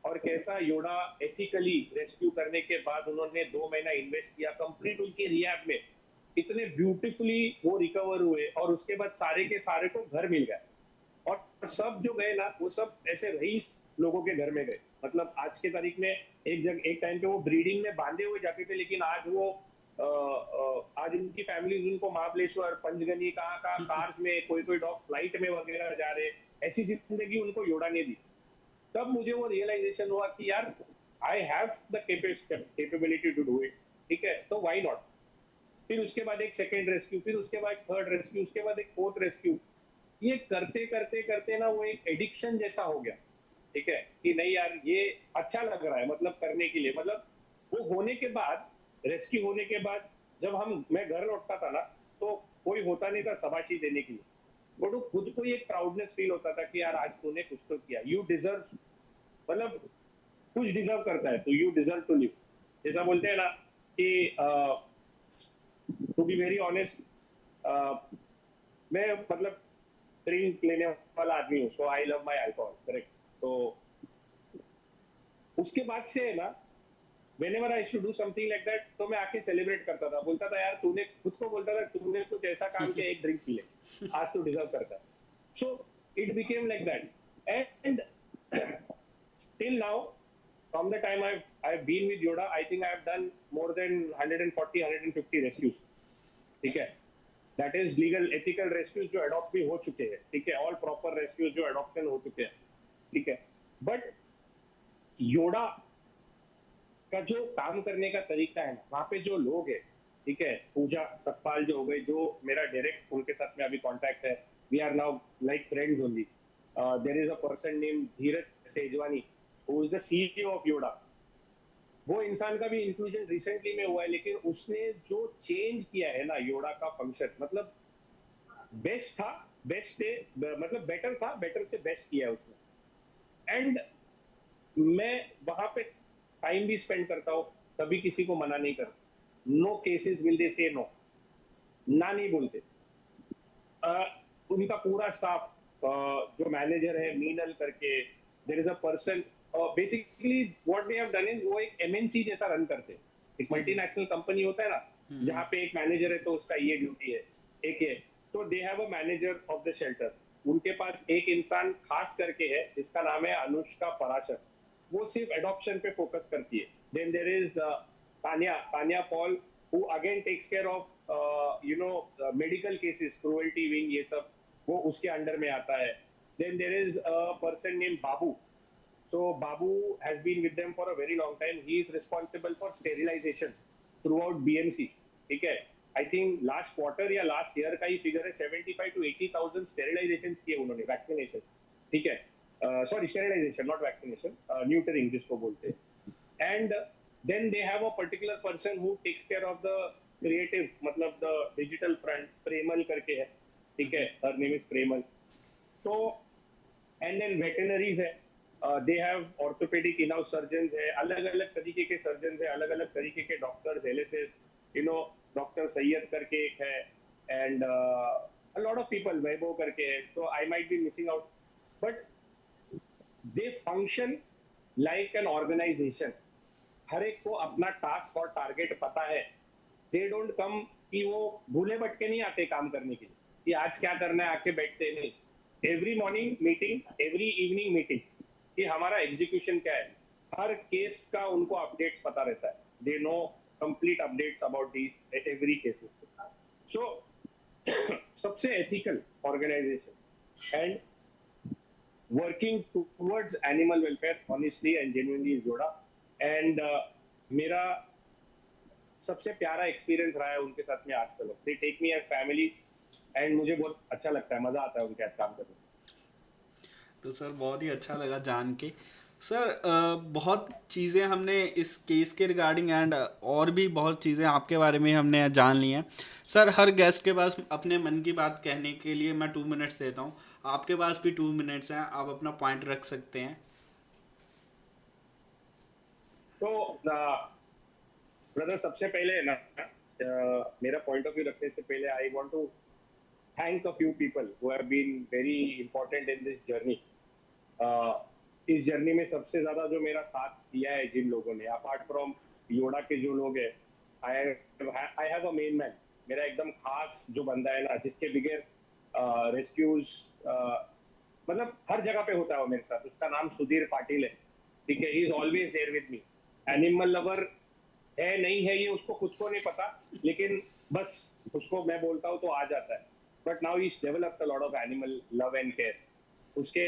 B: और कैसा योडा एथिकली रेस्क्यू करने के बाद उन्होंने 2 महीना इन्वेस्ट किया कंप्लीट उनके रिहैब में, इतने ब्यूटीफुली वो रिकवर हुए, और उसके बाद सारे के सारे को घर मिल गया। और सब जो गए ना वो सब ऐसे रईस लोगों के घर में गए। मतलब आज के तारीख में एक जगह एक टाइम पे वो ब्रीडिंग में बांधे हुए जाते थे, लेकिन आज वो आज उनकी फैमिलीज उनको महाबलेश्वर, पंचगनी, कहाँ कहाँ कार्स में, कोई कोई डॉग फ्लाइट में वगैरह जा रहे। ऐसी जिंदगी उनको योड़ा ने दी। तब मुझे वो रियलाइजेशन हुआ कि यार I have the capability to do it. ठीक है, तो व्हाई नॉट। फिर उसके बाद एक सेकेंड रेस्क्यू, फिर उसके बाद थर्ड रेस्क्यू, उसके बाद एक फोर्थ रेस्क्यू। ये करते करते करते ना वो एक एडिक्शन जैसा हो गया। ठीक है, कि नहीं यार ये अच्छा लग रहा है मतलब करने के लिए। मतलब वो होने के बाद, रेस्क्यू होने के बाद, जब मैं घर लौटता था ना, तो कोई होता नहीं था शाबाशी देने के लिए, बट वो खुद को ही एक प्राउडनेस फील होता था कि यार आज तूने कुछ तो किया, यू डिजर्व। मतलब कुछ डिजर्व करता है तो यू डिजर्व टू लिव। जैसा बोलते हैं ना कि टू बी वेरी ऑनेस्ट, मैं मतलब ड्रिंक लेने वाला आदमी हूँ, so I love my alcohol, correct. तो उसके बाद से है ना, whenever I used to do something like that, तो मैं आके सेलिब्रेट करता था, बोलता था यार तूने, खुद को बोलता था तूने कुछ ऐसा काम किया, एक ड्रिंक पी ले, आज तू डिजर्व करता है। So it became like that. And till now, from the time I've been with Yoda, I think I've done more than 140 150 rescues। ठीक है, that is legal ethical rescues जो अडॉप्ट भी हो चुके हैं। ठीक है, ऑल प्रॉपर रेस्क्यूज जो अडॉप्शन हो चुके हैं। ठीक है, बट योडा का जो काम करने का तरीका है ना, वहां पे जो लोग है, ठीक है, पूजा सतपाल जो हो गए, जो मेरा डायरेक्ट उनके साथ में अभी कांटेक्ट है, we are now like friends only. There is a person name Dheeraj Sejwani who is the CEO of YODA. वो इंसान का भी इंक्लूजन रिसेंटली में हुआ है, लेकिन उसने जो चेंज किया है ना योडा का फंक्शन, मतलब बेस्ट था, बेस्ट मतलब बेटर था, बेटर से बेस्ट किया है उसने. एंड मैं वहां पे टाइम भी स्पेंड करता हूँ, कभी किसी को मना नहीं करता. नो केसेस विल दे से नो, ना नहीं बोलते. अ, उनका पूरा स्टाफ, जो मैनेजर है मीनल करके, there is a person. Basically what they have done is वो एक एमएनसी जैसा रन करते हैं. एक मल्टीनेशनल कंपनी होता है ना, जहाँ पे एक मैनेजर है तो उसका ये ड्यूटी है, एक है. तो they have a manager of the shelter. उनके पास एक इंसान खास करके है जिसका नाम है अनुष्का पराशर. वो सिर्फ एडॉप्शन पे फोकस करती है. Then there is Tania Tania Paul who again takes care of medical cases, cruelty wing, ये सब वो उसके अंडर में आता है. Then there is a person named Babu. So Babu has been with them for a very long time. He is responsible for sterilization throughout BMC. ठीक है. I think last quarter या last year का ही figure है, 75 to 80,000 sterilizations किए उन्होंने, vaccination. ठीक है. Sorry, sterilization, not vaccination. Neutering जिसको बोलते हैं. And then they have a particular person who takes care of the creative, मतलब the digital front. Premal करके है, ठीक है. Her name is Premal. So and then veterinaries है. They have orthopedic in-house surgeons है, अलग अलग तरीके के surgeons है, अलग अलग तरीके के doctors, LSS, डॉक्टर सैयद करके एक है. And a lot of people, वैभव करके है. So I might be missing out, but they function like an organization. हर एक को अपना टास्क और टारगेट पता है. दे डोंट कम कि वो भूले भटके नहीं आते काम करने के लिए कि आज क्या करना है, आके बैठते नहीं. Every morning meeting, every evening meeting कि हमारा एग्जीक्यूशन क्या है. हर केस का उनको अपडेट्स पता रहता है. They know complete updates about these every cases. So सबसे ethical organization and working towards animal welfare honestly and genuinely is Yoda. And मेरा सबसे प्यारा एक्सपीरियंस रहा है उनके साथ में आज तक. They take me as family and मुझे बहुत अच्छा लगता है, मजा आता है उनके साथ काम करने में.
A: तो सर बहुत ही अच्छा लगा जान के. सर बहुत चीज़ें हमने इस केस के रिगार्डिंग एंड और भी बहुत चीज़ें आपके बारे में हमने जान ली हैं. सर हर गेस्ट के पास अपने मन की बात कहने के लिए मैं 2 मिनट्स देता हूँ. आपके पास भी 2 मिनट्स हैं, आप अपना पॉइंट रख सकते हैं.
B: तो ब्रदर सबसे पहले ना, मेरा पॉइंट ऑफ व्यू रखने से पहले I want to thank a few people who have been very important in this journey. इस जर्नी में सबसे ज्यादा जो मेरा साथ दिया है जिन लोगों ने, अपार्ट फ्रॉम योडा के जो लोग हैं, I have a main man. मेरा एकदम खास जो बंदा है ना, जिसके बगैर रेस्क्यूज मतलब हर जगह पे होता है वो मेरे साथ. उसका नाम सुधीर पाटिल है. ठीक है. He is always there with me. Animal lover है नहीं है ये उसको खुद को नहीं पता, लेकिन बस उसको मैं बोलता हूँ तो आ जाता है. But now is developed a lot of animal love and care. उसके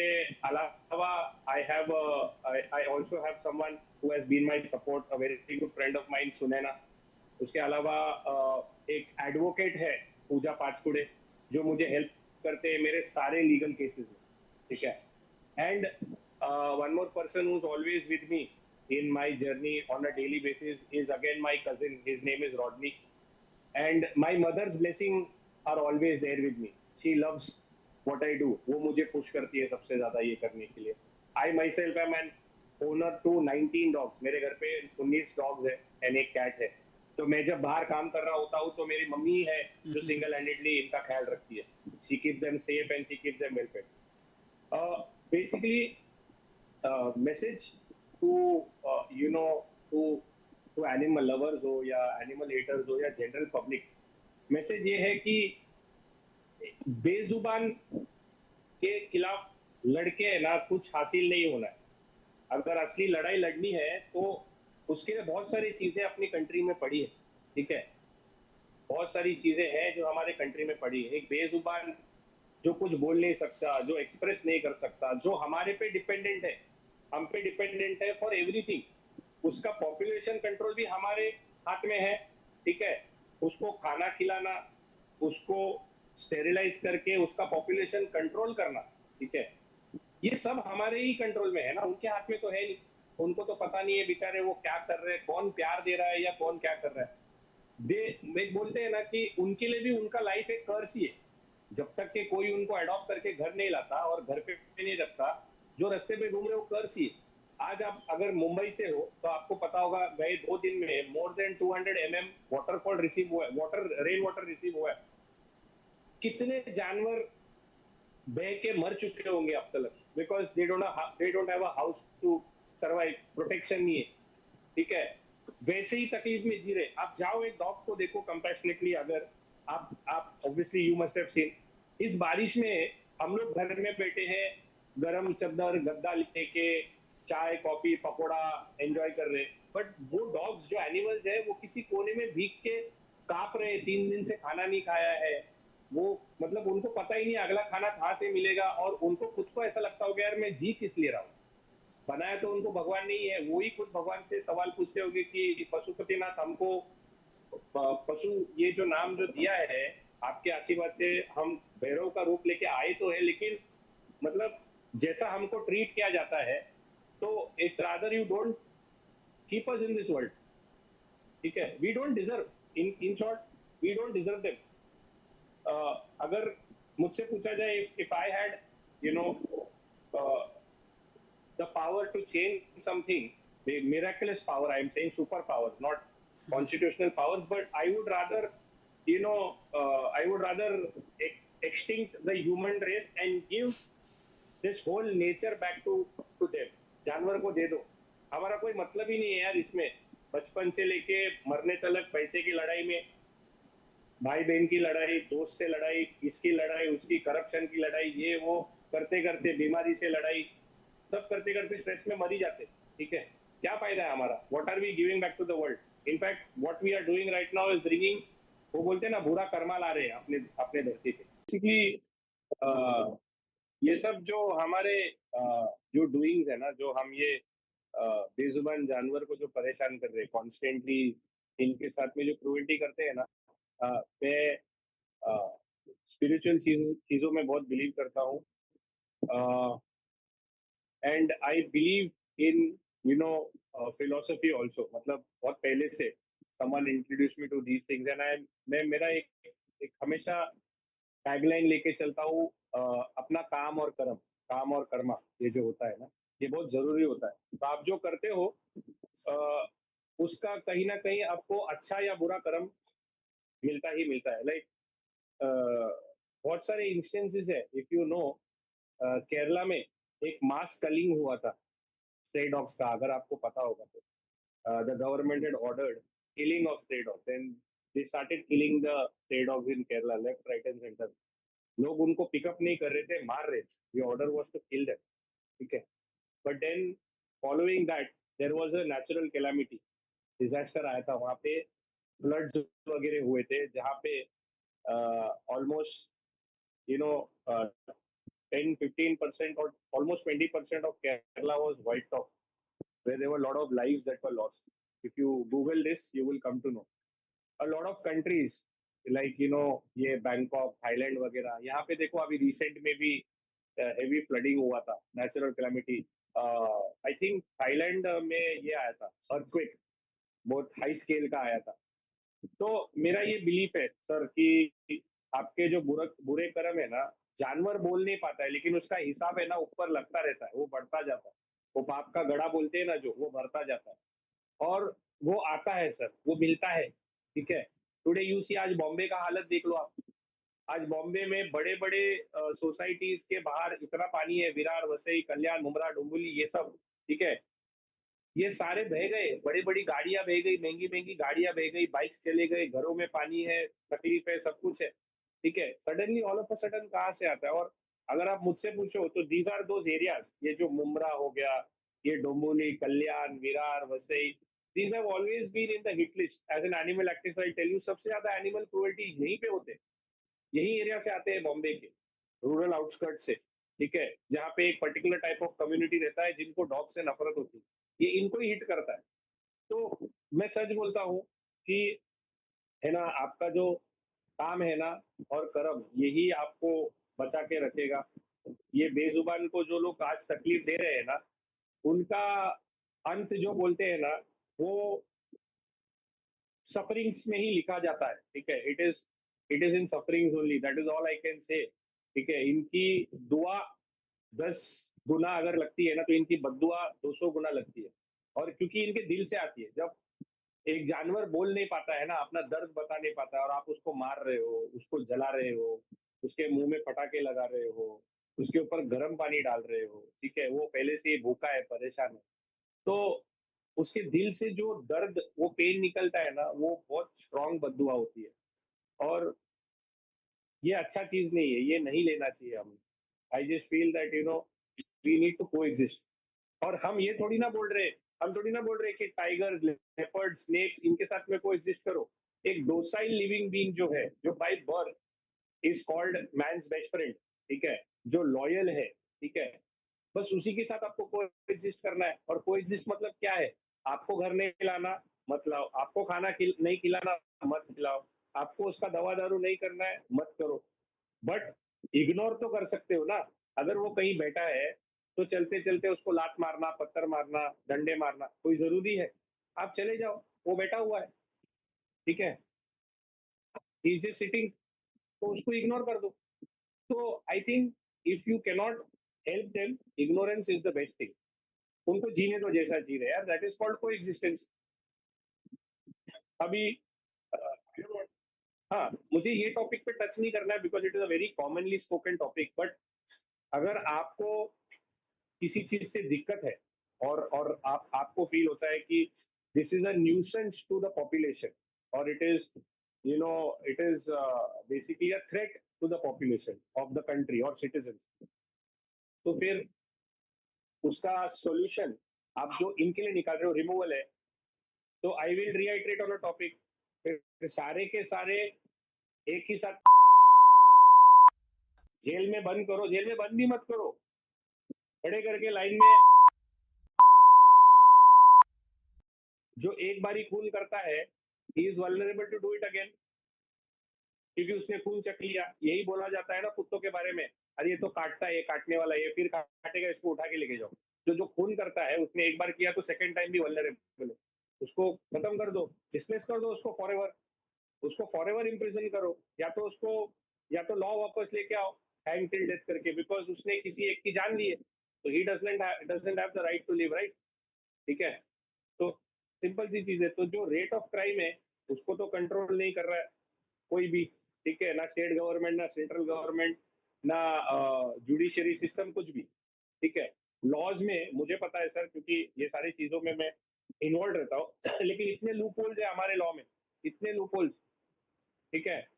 B: अलावा I have I also have someone who has been my support, a very good friend of mine, Sunaina. उसके अलावा एक एडवोकेट है, पूजा पाचकुड़े, जो मुझे हेल्प करते हैं मेरे सारे लीगल केसेस में. ठीक है. And one more person who's always with me in my journey on a daily basis is again my cousin. His name is Rodney. And my mother's blessing are always there with me. She loves what I do. वो मुझे push करती है सबसे ज्यादा ये करने के लिए. I myself am an owner to 19 dogs. मेरे घर पे 19 dogs है and एक cat है. तो मैं जब बाहर काम कर रहा होता हूँ तो मेरी मम्मी है जो सिंगल हैंडेडली इनका ख्याल रखती है. She keeps them safe and she keeps them well fed. Basically, message to to animal lovers हो या एनिमल हेटर्स हो या जनरल पब्लिक, मैसेज ये है कि बेजुबान के खिलाफ लड़के है ना कुछ हासिल नहीं होना है. अगर असली लड़ाई लड़नी है तो उसके लिए बहुत सारी चीजें अपनी कंट्री में पड़ी है. ठीक है. बहुत सारी चीजें हैं जो हमारे कंट्री में पड़ी है. एक बेजुबान जो कुछ बोल नहीं सकता, जो एक्सप्रेस नहीं कर सकता, जो हमारे पे डिपेंडेंट है, हम पे डिपेंडेंट है फॉर एवरीथिंग, उसका पॉपुलेशन कंट्रोल भी हमारे हाथ में है. ठीक है. उसको खाना खिलाना, उसको स्टेरिलाइज करके उसका पॉपुलेशन कंट्रोल करना. ठीक है. ये सब हमारे ही कंट्रोल में है ना, उनके हाथ में तो है नहीं। उनको तो पता नहीं है बेचारे वो क्या कर रहे हैं, कौन प्यार दे रहा है या कौन क्या कर रहा है। दे बोलते हैं ना कि उनके लिए भी उनका लाइफ एक कर्स ही है। जब तक कि कोई उनको अडॉप्ट करके घर नहीं लाता और घर पे नहीं रखता, जो रास्ते पे घूम रहे हो कर्स ही है। आज आप अगर मुंबई से हो तो आपको पता होगा गए 2 दिन में more than 200 mm waterfall receive हुआ है, वाटर रेन वाटर रिसीव हुआ है। कितने जानवर बह के मर चुके होंगे अब तक, because they don't have a house to survive, protection नहीं है। ठीक है, वैसे ही तकलीफ में जी रहे। आप जाओ एक डॉग को देखो कंपैशनेटली। अगर आप obviously you must have seen, इस बारिश में हम लोग घर में बैठे हैं, गरम चादर गद्दा लेके चाय कॉफी पकोड़ा एंजॉय कर रहे हैं, बट वो डॉग्स जो एनिमल्स है वो किसी कोने में भीग के कांप रहे हैं, 3 दिन से खाना नहीं खाया है। वो मतलब उनको पता ही नहीं अगला खाना कहाँ से मिलेगा, और उनको खुद को ऐसा लगता होगा यार मैं जी किस लिए रहा हूँ। बनाया तो उनको भगवान नहीं है, वो ही खुद भगवान से सवाल पूछते होंगे कि पशुपतिनाथ हमको पशु ये जो नाम जो दिया है आपके आशीर्वाद से, हम भैरव का रूप लेके आए तो है, लेकिन मतलब जैसा हमको ट्रीट किया जाता है, तो it's rather you don't keep us in this world. ठीक है, we don't deserve, in short we don't deserve them. अगर मुझसे पूछा जाए, if I had you know the power to change something, the miraculous power, I'm saying super powers, not constitutional powers, but I would rather, I would rather extinct the human race and give this whole nature back to them। जानवर को दे दो, हमारा कोई मतलब ही नहीं है यार इसमें। बचपन से लेके मरने तक पैसे की लड़ाई में, भाई बहन की लड़ाई, दोस्त से लड़ाई, इसकी लड़ाई उसकी, करप्शन की लड़ाई, ये वो करते करते बीमारी से लड़ाई, सब करते करते स्ट्रेस में मर ही जाते। ठीक है, क्या फायदा है हमारा? What are we giving back to the world? In fact what we are doing right now is bringing, वो बोलते हैं ना, बुरा कर्मा ला रहे हैं अपने अपने धरती पे। बेसिकली ये सब जो हमारे जो डूइंग्स है ना, जो हम ये बेजुबान जानवर को जो परेशान कर रहे हैं कॉन्स्टेंटली, इनके साथ में जो क्रूएल्टी करते हैं ना, मैं स्पिरिचुअल चीजों में बहुत बिलीव करता हूँ। And I believe in philosophy also, मतलब बहुत पहले से someone introduce me to these things, and I मैं मेरा एक हमेशा टैगलाइन लेके चलता हूँ, अपना काम और कर्मा, ये जो होता है ना, ये बहुत जरूरी होता है। तो आप जो करते हो अ, उसका कहीं ना कहीं आपको अच्छा या बुरा कर्म मिलता ही मिलता है। लाइक बहुत सारे इंस्टेंसेस है, इफ यू नो, केरला में एक मास कलिंग हुआ था स्ट्रे डॉग्स का, अगर आपको पता होगा तो। The government had ordered killing of stray dogs, and they started killing the stray dogs in Kerala, left, right and center। लोग उनको पिकअप नहीं कर रहे थे, मार रहे थे। The order was to kill them। ठीक है, but then following that there was a natural calamity, disaster आया था वहां पे, फ्लड्स वगैरह हुए थे, जहाँ पे almost you know 10-15% or almost 20% of Kerala was wiped off, where there were a lot of lives that were lost। If you Google this, you will come to know। A lot of countries like ये Bangkok, Thailand वगैरह, यहाँ पे देखो अभी recent में भी heavy flooding हुआ था, natural calamity. I think Thailand में ये आया था अर्थक्वेक, बहुत हाई स्केल का आया था। तो मेरा ये बिलीफ है सर कि आपके जो बुरे कर्म है ना, जानवर बोल नहीं पाता है, लेकिन उसका हिसाब है ना ऊपर लगता रहता है, वो बढ़ता जाता है। वो पाप का गड़ा बोलते हैं ना, जो वो भरता जाता है, और वो आता है सर, वो मिलता है। ठीक है, टुडे यू सी, आज बॉम्बे का हालत देख लो आप। आज बॉम्बे में बड़े बड़े सोसाइटीज के बाहर इतना पानी है, विरार, वसई, कल्याण, मुमरा, डोंबिवली, ये सब। ठीक है, ये सारे बह गए, बड़ी बड़ी गाड़ियां बह गई, महंगी महंगी गाड़ियां बह गई, बाइक्स चले गए, घरों में पानी है, तकलीफ है, सब कुछ है। ठीक है, suddenly all of a sudden कहाँ से आता है? और अगर आप मुझसे पूछो तो दीज आर दोज एरियाज, ये जो मुमरा हो गया, ये Dombivli, Kalyan, Virar, Vasai, these have always been in the hit list as an animal activist. I tell you, सबसे ज्यादा एनिमल क्रुएल्टी यहीं पे होते हैं, यही एरिया से आते हैं, बॉम्बे के रूरल आउटस्कर्ट से। ठीक है, जहाँ पे एक पर्टिकुलर टाइप ऑफ कम्युनिटी रहता है जिनको डॉग से नफरत होती है, ये इनको ही हिट करता है। तो मैं सच बोलता हूँ कि है ना, आपका जो काम है ना और कर्म, यही आपको बचा के रखेगा। ये बेजुबान को जो लोग आज तकलीफ दे रहे हैं ना, उनका अंत जो बोलते हैं ना, वो सफरिंग्स में ही लिखा जाता है। ठीक है, it is in sufferings only, that is all I can say. ठीक है, इनकी दुआ 10 गुना अगर लगती है ना, तो इनकी बद्दुआ 200 गुना लगती है। और क्योंकि इनके दिल से आती है। जब एक जानवर बोल नहीं पाता है ना, अपना दर्द बता नहीं पाता है, और आप उसको मार रहे हो, उसको जला रहे हो, उसके मुंह में पटाखे लगा रहे हो, उसके ऊपर गर्म पानी डाल रहे हो, ठीक है, वो पहले से ही भूखा है, परेशान है, तो उसके दिल से जो दर्द, वो पेन निकलता है ना, वो बहुत स्ट्रांग बद्दुआ होती है। और ये अच्छा चीज नहीं है, ये नहीं लेना चाहिए हमें। I just feel that we need to coexist. और हम ये थोड़ी ना बोल रहे, हम थोड़ी ना बोल रहे कि टाइगर, लेपर्ड, स्नेक्स, इनके साथ में को एग्जिस्ट करो। एक डोसाइल लिविंग बीइंग जो है, जो by birth is called man's best friend, ठीक है, जो लॉयल है, ठीक है, बस उसी के साथ आपको को एग्जिस्ट करना है। और को एग्जिस्ट मतलब क्या है? आपको घर नहीं खिलाना, मत लाओ। आपको खाना नहीं खिलाना, मत खिलाओ। आपको उसका दवा दारू नहीं करना है, मत करो। बट इग्नोर तो कर सकते हो ना। अगर वो कहीं बैठा है, तो चलते चलते उसको लात मारना, पत्थर मारना, डंडे मारना कोई जरूरी है? आप चले जाओ, वो बैठा हुआ है, ठीक है, ही इज सिटिंग, तो उसको इग्नोर कर दो। तो I think if you cannot help them, ignorance is the best thing. उनको जीने दो जैसा जी रहे यार, दैट इज कॉल्ड को एग्जिस्टेंस। अभी हाँ, मुझे ये टॉपिक पे टच नहीं करना है because it is a very commonly spoken topic. But अगर आपको किसी चीज से दिक्कत है, और आपको फील होता है कि this is a nuisance to the population, और it is basically a threat to the population of the country और सिटीजन, तो फिर उसका सॉल्यूशन आप जो इनके लिए निकाल रहे हो, रिमूवल है। तो I will reiterate on a topic, फिर सारे के सारे एक ही साथ जेल में बंद करो। जेल में बंद भी मत करो, खड़े करके लाइन में। जो एक बारी खून करता है, he is vulnerable to do it again, क्योंकि उसने खून चख लिया। यही बोला जाता है ना कुत्तों के बारे में, अरे ये तो काटता है, ये काटने वाला है, ये फिर काटेगा, इसको उठा के लेके जाओ। जो खून करता है, उसने एक बार किया तो सेकंड टाइम भी वल्नरेबल है। उसको खत्म कर दो, डिसप्लेस कर दो उसको फॉरएवर। उसको फॉरएवर इम्प्रिजन करो, या तो उसको, या तो लॉ वापस लेके आओ, हैंग टिल डेथ करके, बिकॉज उसने किसी एक की जान ली है, तो he doesn't have the right to live, right? ठीक है, तो सिंपल सी चीज है। तो जो रेट ऑफ क्राइम है, उसको तो कंट्रोल नहीं कर रहा है कोई भी, ठीक है, ना स्टेट गवर्नमेंट, ना सेंट्रल गवर्नमेंट, ना जुडिशरी सिस्टम, कुछ भी। ठीक है, लॉज में मुझे पता है सर, क्योंकि ये सारी चीजों में मैं इन्वॉल्व रहता हूँ लेकिन इतने लूप होल्स है हमारे लॉ में, इतने लूप होल्स। ठीक है,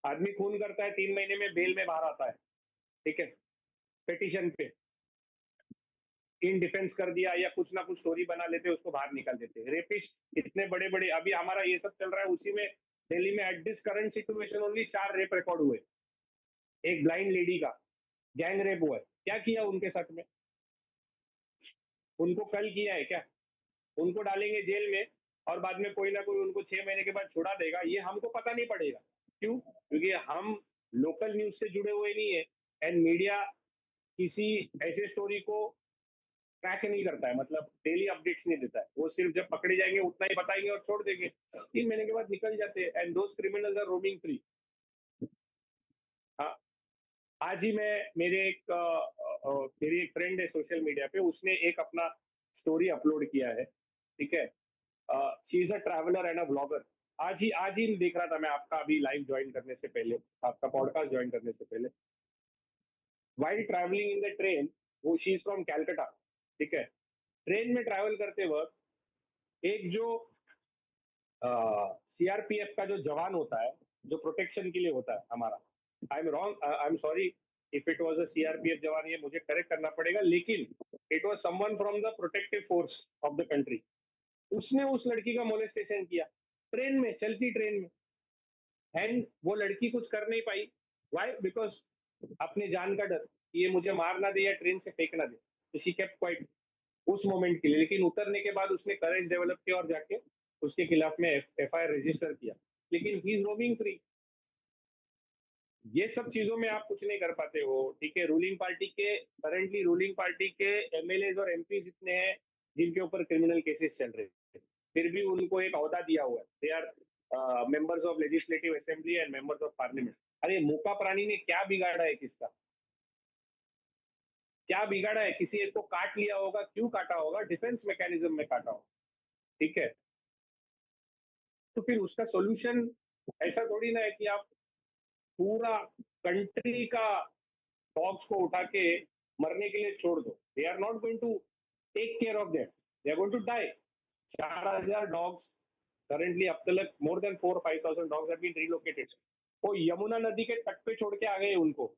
B: आदमी खून करता है, 3 महीने में बेल में बाहर आता है, ठीक है, पिटिशन पे इन डिफेंस कर दिया, या कुछ ना कुछ स्टोरी बना लेते, उसको बाहर निकाल देते। रेपिस्ट इतने बड़े बड़े, अभी हमारा ये सब चल रहा है, उसी में दिल्ली में at this current situation only 4 rape record हुए। एक ब्लाइंड लेडी का गैंग रेप हुआ है, क्या किया उनके साथ में? उनको कल किया है क्या? उनको डालेंगे जेल में, और बाद में कोई ना कोई उनको 6 महीने के बाद छुड़ा देगा, ये हमको पता नहीं पड़ेगा। क्यों? क्योंकि हम लोकल न्यूज से जुड़े हुए नहीं है, एंड मीडिया किसी ऐसे स्टोरी को ट्रैक नहीं करता है, मतलब डेली अपडेट्स नहीं देता है। वो सिर्फ जब पकड़े जाएंगे उतना ही बताएंगे और छोड़ देंगे, 3 महीने के बाद निकल जाते हैं, and those criminals are roaming free. हाँ, आज ही मैं, मेरी एक फ्रेंड है सोशल मीडिया पे, उसने एक अपना स्टोरी अपलोड किया है, ठीक है, she is a traveller and a blogger. आज ही देख रहा था मैं आपका, अभी लाइव ज्वाइन करने से पहले, आपका पॉडकास्ट ज्वाइन करने से पहले, while travelling in the train, वो शी इज फ्रॉम कैलकाटा, ठीक है, ट्रेन में ट्रैवल करते वक्त एक जो सीआरपीएफ का जो जवान होता है, जो प्रोटेक्शन के लिए होता है हमारा, I am wrong, I am sorry if it was a CRPF जवान, ये मुझे करेक्ट करना पड़ेगा, लेकिन it was someone from the protective force of the country. उसने उस लड़की का मोलेस्टेशन किया, ट्रेन में, चलती ट्रेन में, एंड वो लड़की कुछ कर नहीं पाई। वाई? बिकॉज अपने जान का डर कि ये मुझे मार ना दे या ट्रेन से फेंक ना दे, तो शी केप्ट क्वाइट उस मोमेंट के लिए। लेकिन उतरने के बाद उसने करेज डेवलप किया और जाके उसके खिलाफ में एफआईआर रजिस्टर किया, लेकिन ही इज रोमिंग फ्री। ये सब चीजों में आप कुछ नहीं कर पाते हो, ठीक है। रूलिंग पार्टी के करंटली रूलिंग पार्टी के एमएलए और एमपी इतने हैं जिनके ऊपर क्रिमिनल केसेस चल रहे हैं, फिर भी उनको एक ओहदा दिया हुआ है, they are members of legislative assembly and members of parliament. अरे मूका प्राणी ने क्या बिगाड़ा है किसका? क्या बिगाड़ा है? किसी एक को काट लिया होगा, क्यों काटा होगा? डिफेंस मैकेनिज्म में काटा होगा, ठीक है। तो फिर उसका सॉल्यूशन ऐसा थोड़ी ना है कि आप पूरा कंट्री का डॉग्स को उठा के मरने के लिए छोड़ दो। They are not going to take care of them, they are going to die. 4,000 dogs currently अब तक more than 4-5,000 dogs have been relocated. वो यमुना नदी के तट पे छोड़ के आ गए उनको,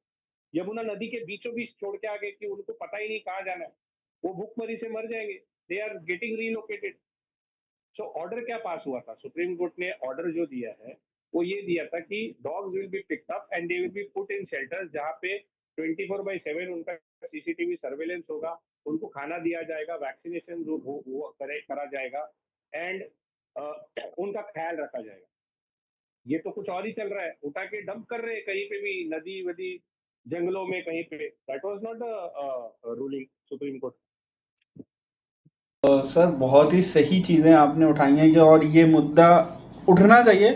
B: यमुना नदी के बीचों बीच छोड़ के आ गए कि उनको पता ही नहीं कहाँ जाना है, वो भूखमरी से मर जाएंगे। They are getting relocated. So order क्या पास हुआ था? सुप्रीम कोर्ट ने ऑर्डर जो दिया है वो ये दिया था कि dogs will be picked up and they will be put in shelters जहाँ पे 24/7 उनका सीसीटीवी सर्वेलेंस होगा, उनको खाना दिया जाएगा, वैक्सीनेशन करा जाएगा एंड उनका ख्याल रखा जाएगा। ये तो कुछ और ही चल रहा है, उठा के डंप कर रहे हैं कहीं पे भी, नदी वदी जंगलों में कहीं पे। That was not the ruling supreme court.
A: Sir बहुत ही सही चीज़ें आपने उठाई हैं कि और ये मुद्दा उठना चाहिए।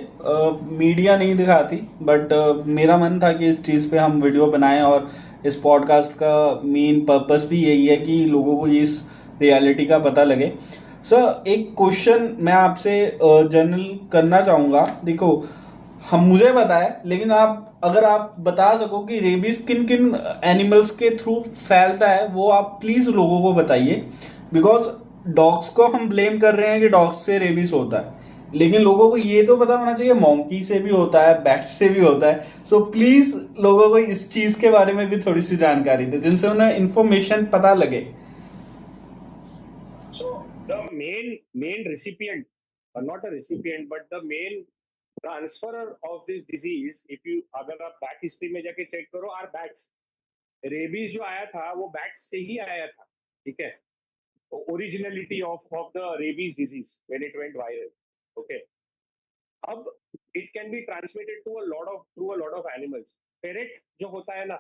A: मीडिया नहीं दिखाती बट मेरा मन था कि इस चीज़ पे हम वीडियो बनाएं और इस पॉडकास्ट का मेन पर्पस भी यही है कि लोगों को इस रियलिटी का पता लगे। सर एक क्वेश्चन मैं आपसे जनरल करना चाहूँगा। देखो हम मुझे पता है लेकिन आप अगर आप बता सको कि रेबीज किन किन एनिमल्स के थ्रू फैलता है वो आप प्लीज लोगों को बताइए। बिकॉज डॉग्स को हम ब्लेम कर रहे हैं कि डॉग्स से रेबीज होता है लेकिन लोगों को ये तो पता होना चाहिए मॉन्की से भी होता है, बैट से भी होता है। सो प्लीज लोगों को इस चीज के बारे में भी थोड़ी सी जानकारी दे जिनसे उन्हें इंफॉर्मेशन पता लगे।
B: So the main recipient, or not a recipient, but the main transferer of this disease, if you अगर आप बैक हिस्ट्री में जाके चेक करो, आर बैट्स। रेबीज जो आया था वो बैट्स से ही आया था, ठीक है। Originality of the rabies disease when it went viral, okay. अब it can be transmitted to a lot of through a lot of animals. Ferret जो होता है ना,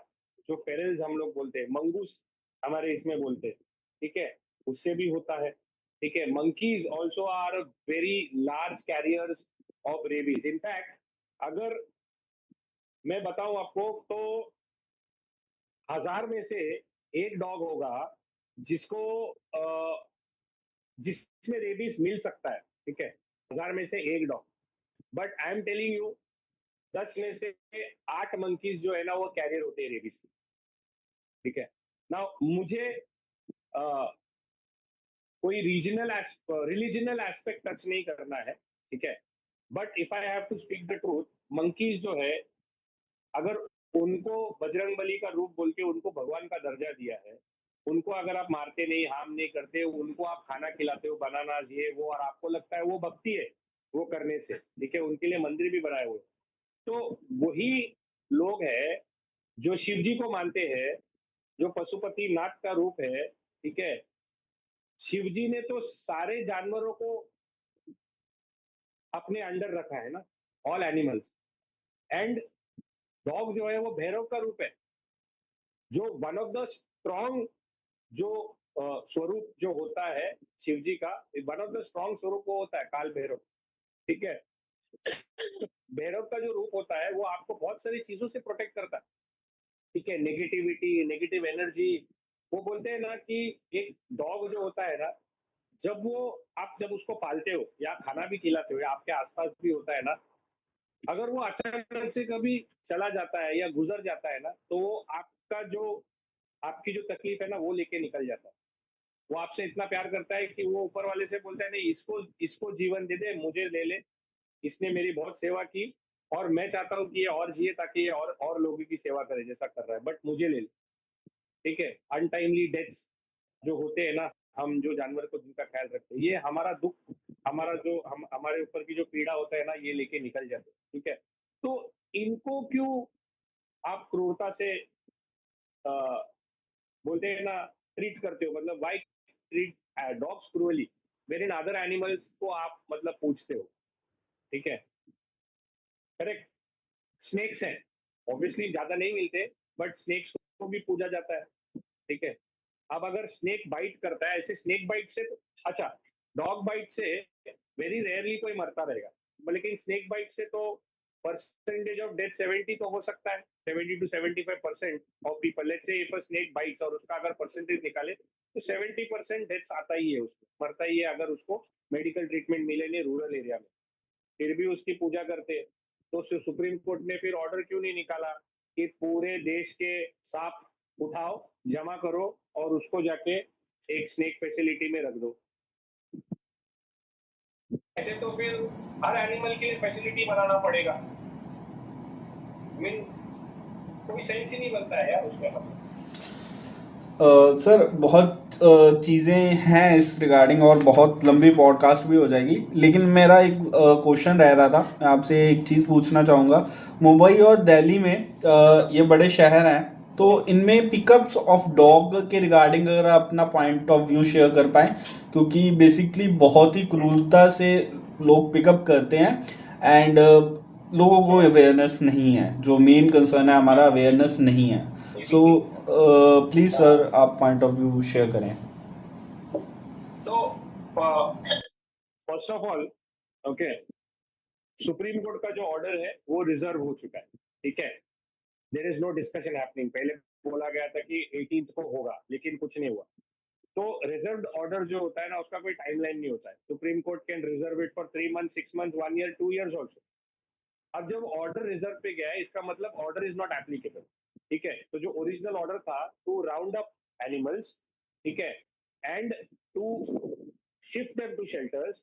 B: जो फेरल्स हम लोग बोलते हैं, मंगूस हमारे इसमें बोलते हैं, ठीक है, उससे भी होता है, ठीक है। Monkeys also are very large carriers of rabies. In fact अगर मैं बताऊं आपको तो 1,000 में से एक डॉग होगा जिसको जिसमें रेबीज मिल सकता है, ठीक है। 1,000 में से एक dog. But I am telling you 10 में से 8 मंकीज जो है ना वो कैरियर होते हैं रेबीज के, ठीक है ना। मुझे अ, कोई रिलीजनल एस्पेक्ट टच नहीं करना है, ठीक है। But if I have to speak the truth, monkeys जो है, अगर उनको बजरंग बली का रूप बोल के उनको भगवान का दर्जा दिया है, उनको अगर आप मारते नहीं, हार्म नहीं करते, उनको आप खाना खिलाते हो, बनानास ये वो, और आपको लगता है वो भक्ति है वो करने से, ठीक है, उनके लिए मंदिर भी बनाए हुए, तो वही लोग हैं जो शिव जी को मानते हैं, जो पशुपति नाथ का रूप है, ठीक है। शिव जी ने तो सारे जानवरों को अपने अंडर रखा है ना, ऑल एनिमल्स। एंड डॉग जो है वो भैरव का रूप है, जो वन ऑफ द स्ट्रॉन्ग जो स्वरूप जो होता है शिव जी का, वन ऑफ द स्ट्रॉन्ग स्वरूप वो होता है काल भैरव, ठीक है। भैरव का जो रूप होता है वो आपको बहुत सारी चीजों से प्रोटेक्ट करता है, ठीक है। Negativity, negative energy. वो बोलते हैं ना कि एक डॉग जो होता है ना, जब वो आप जब उसको पालते हो या खाना भी खिलाते हो या आपके आसपास भी होता है ना, अगर वो अचानक से कभी चला जाता है या गुजर जाता है ना, तो वो आपका जो आपकी जो तकलीफ है ना वो लेके निकल जाता है। वो आपसे इतना प्यार करता है कि वो ऊपर वाले से बोलता है नहीं, इसको इसको जीवन दे दे, मुझे ले ले, इसने मेरी बहुत सेवा की और मैं चाहता हूँ कि ये और जिए ताकि ये और लोगों की सेवा करे जैसा कर रहा है, बट मुझे ले ले, ठीक है। अनटाइमली डेथ्स जो होते हैं ना, हम जो जानवर को जिनका ख्याल रखते हैं, ये हमारा दुख, हमारा जो हम हमारे ऊपर की जो पीड़ा होता है ना, ये लेके निकल जाते हैं, ठीक है। तो इनको क्यों आप क्रूरता से अ, बोलते हैं ना ट्रीट करते हो, मतलब why treat dogs cruelly where in other animals को आप मतलब पूछते हो, ठीक है। करेक्ट। स्नेक्स हैं, ऑब्वियसली ज्यादा नहीं मिलते, बट स्नेक्स को भी पूजा जाता है, ठीक है। अब अगर स्नेक बाइट करता है, ऐसे स्नेक बाइट से अच्छा, डॉग बाइट से वेरी रेयरली कोई मरता रहेगा, लेकिन स्नेक बाइट से तो परसेंटेज ऑफ डेथ 70 तो हो सकता है, 70 to 75% of people. Let's say if a snake bites और उसका अगर परसेंटेज निकाले तो 70% डेथ्स आता ही है, उसको मरता ही है, अगर उसको मेडिकल ट्रीटमेंट मिले नहीं रूरल एरिया में, फिर भी उसकी पूजा करते हैं। तो सुप्रीम कोर्ट ने फिर ऑर्डर क्यों नहीं निकाला कि पूरे देश के सांप उठाओ, जमा करो और उसको जाके एक स्नेक फैसिलिटी में रख दो। ऐसे तो फिर हर एनिमल के लिए फैसिलिटी बनाना पड़ेगा, मीन कोई सेंस ही नहीं बनता है यार उसमें।
A: सर बहुत चीज़ें हैं इस रिगार्डिंग और बहुत लंबी पॉडकास्ट भी हो जाएगी, लेकिन मेरा एक क्वेश्चन रह रहा था, मैं आपसे एक चीज़ पूछना चाहूँगा। मुंबई और दिल्ली में ये बड़े शहर हैं, तो इनमें पिकअप्स ऑफ डॉग के रिगार्डिंग अगर आप अपना पॉइंट ऑफ व्यू शेयर कर पाएँ, क्योंकि बेसिकली बहुत ही क्रूरता से लोग पिकअप करते हैं एंड लोगों को अवेयरनेस नहीं है, जो मेन कंसर्न है हमारा, अवेयरनेस नहीं है। सो
B: एबीसी
A: प्लीज सर आप पॉइंट ऑफ व्यू शेयर करें।
B: तो first of all, okay, supreme court का जो ऑर्डर है वो रिजर्व हो चुका है, ठीक है। There is no discussion happening. पहले बोला गया था कि 18th को होगा, लेकिन कुछ नहीं हुआ। तो रिजर्व्ड ऑर्डर जो होता है ना, उसका कोई टाइमलाइन नहीं होता है। Supreme court can reserve it for 3 month, 6 month, 1 year, 2 years also. अब जब ऑर्डर रिजर्व पे गया है, इसका मतलब ऑर्डर इज नॉट एप्लीकेबल, ठीक है। तो जो ओरिजिनल ऑर्डर था टू राउंड अप एनिमल्स, ठीक है, and to shift them to shelters,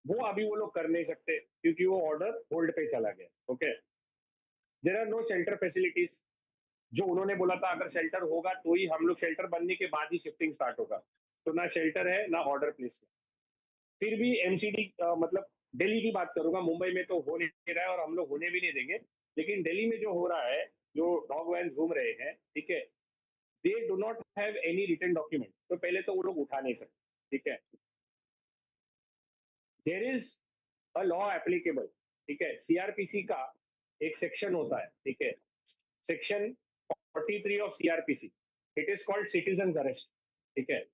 B: वो अभी वो लोग कर नहीं सकते क्योंकि वो ऑर्डर होल्ड पे चला गया, okay. There are no shelter facilities. जो उन्होंने बोला था अगर शेल्टर होगा तो ही हम लोग, शेल्टर बनने के बाद ही शिफ्टिंग स्टार्ट होगा, तो ना शेल्टर है ना ऑर्डर प्लेसमेंट। फिर भी एमसीडी, मतलब दिल्ली की बात करूंगा, मुंबई में तो हो नहीं रहा है और हम लोग होने भी नहीं देंगे, लेकिन दिल्ली में जो हो रहा है, जो डॉग वैन घूम रहे हैं, ठीक है, they do not have any written document, तो पहले तो वो लोग उठा नहीं सकते, ठीक है। There is a law applicable, ठीक है। सीआरपीसी का एक सेक्शन होता है, ठीक है, section 43 of CrPC, it is called citizen arrest, ठीक है।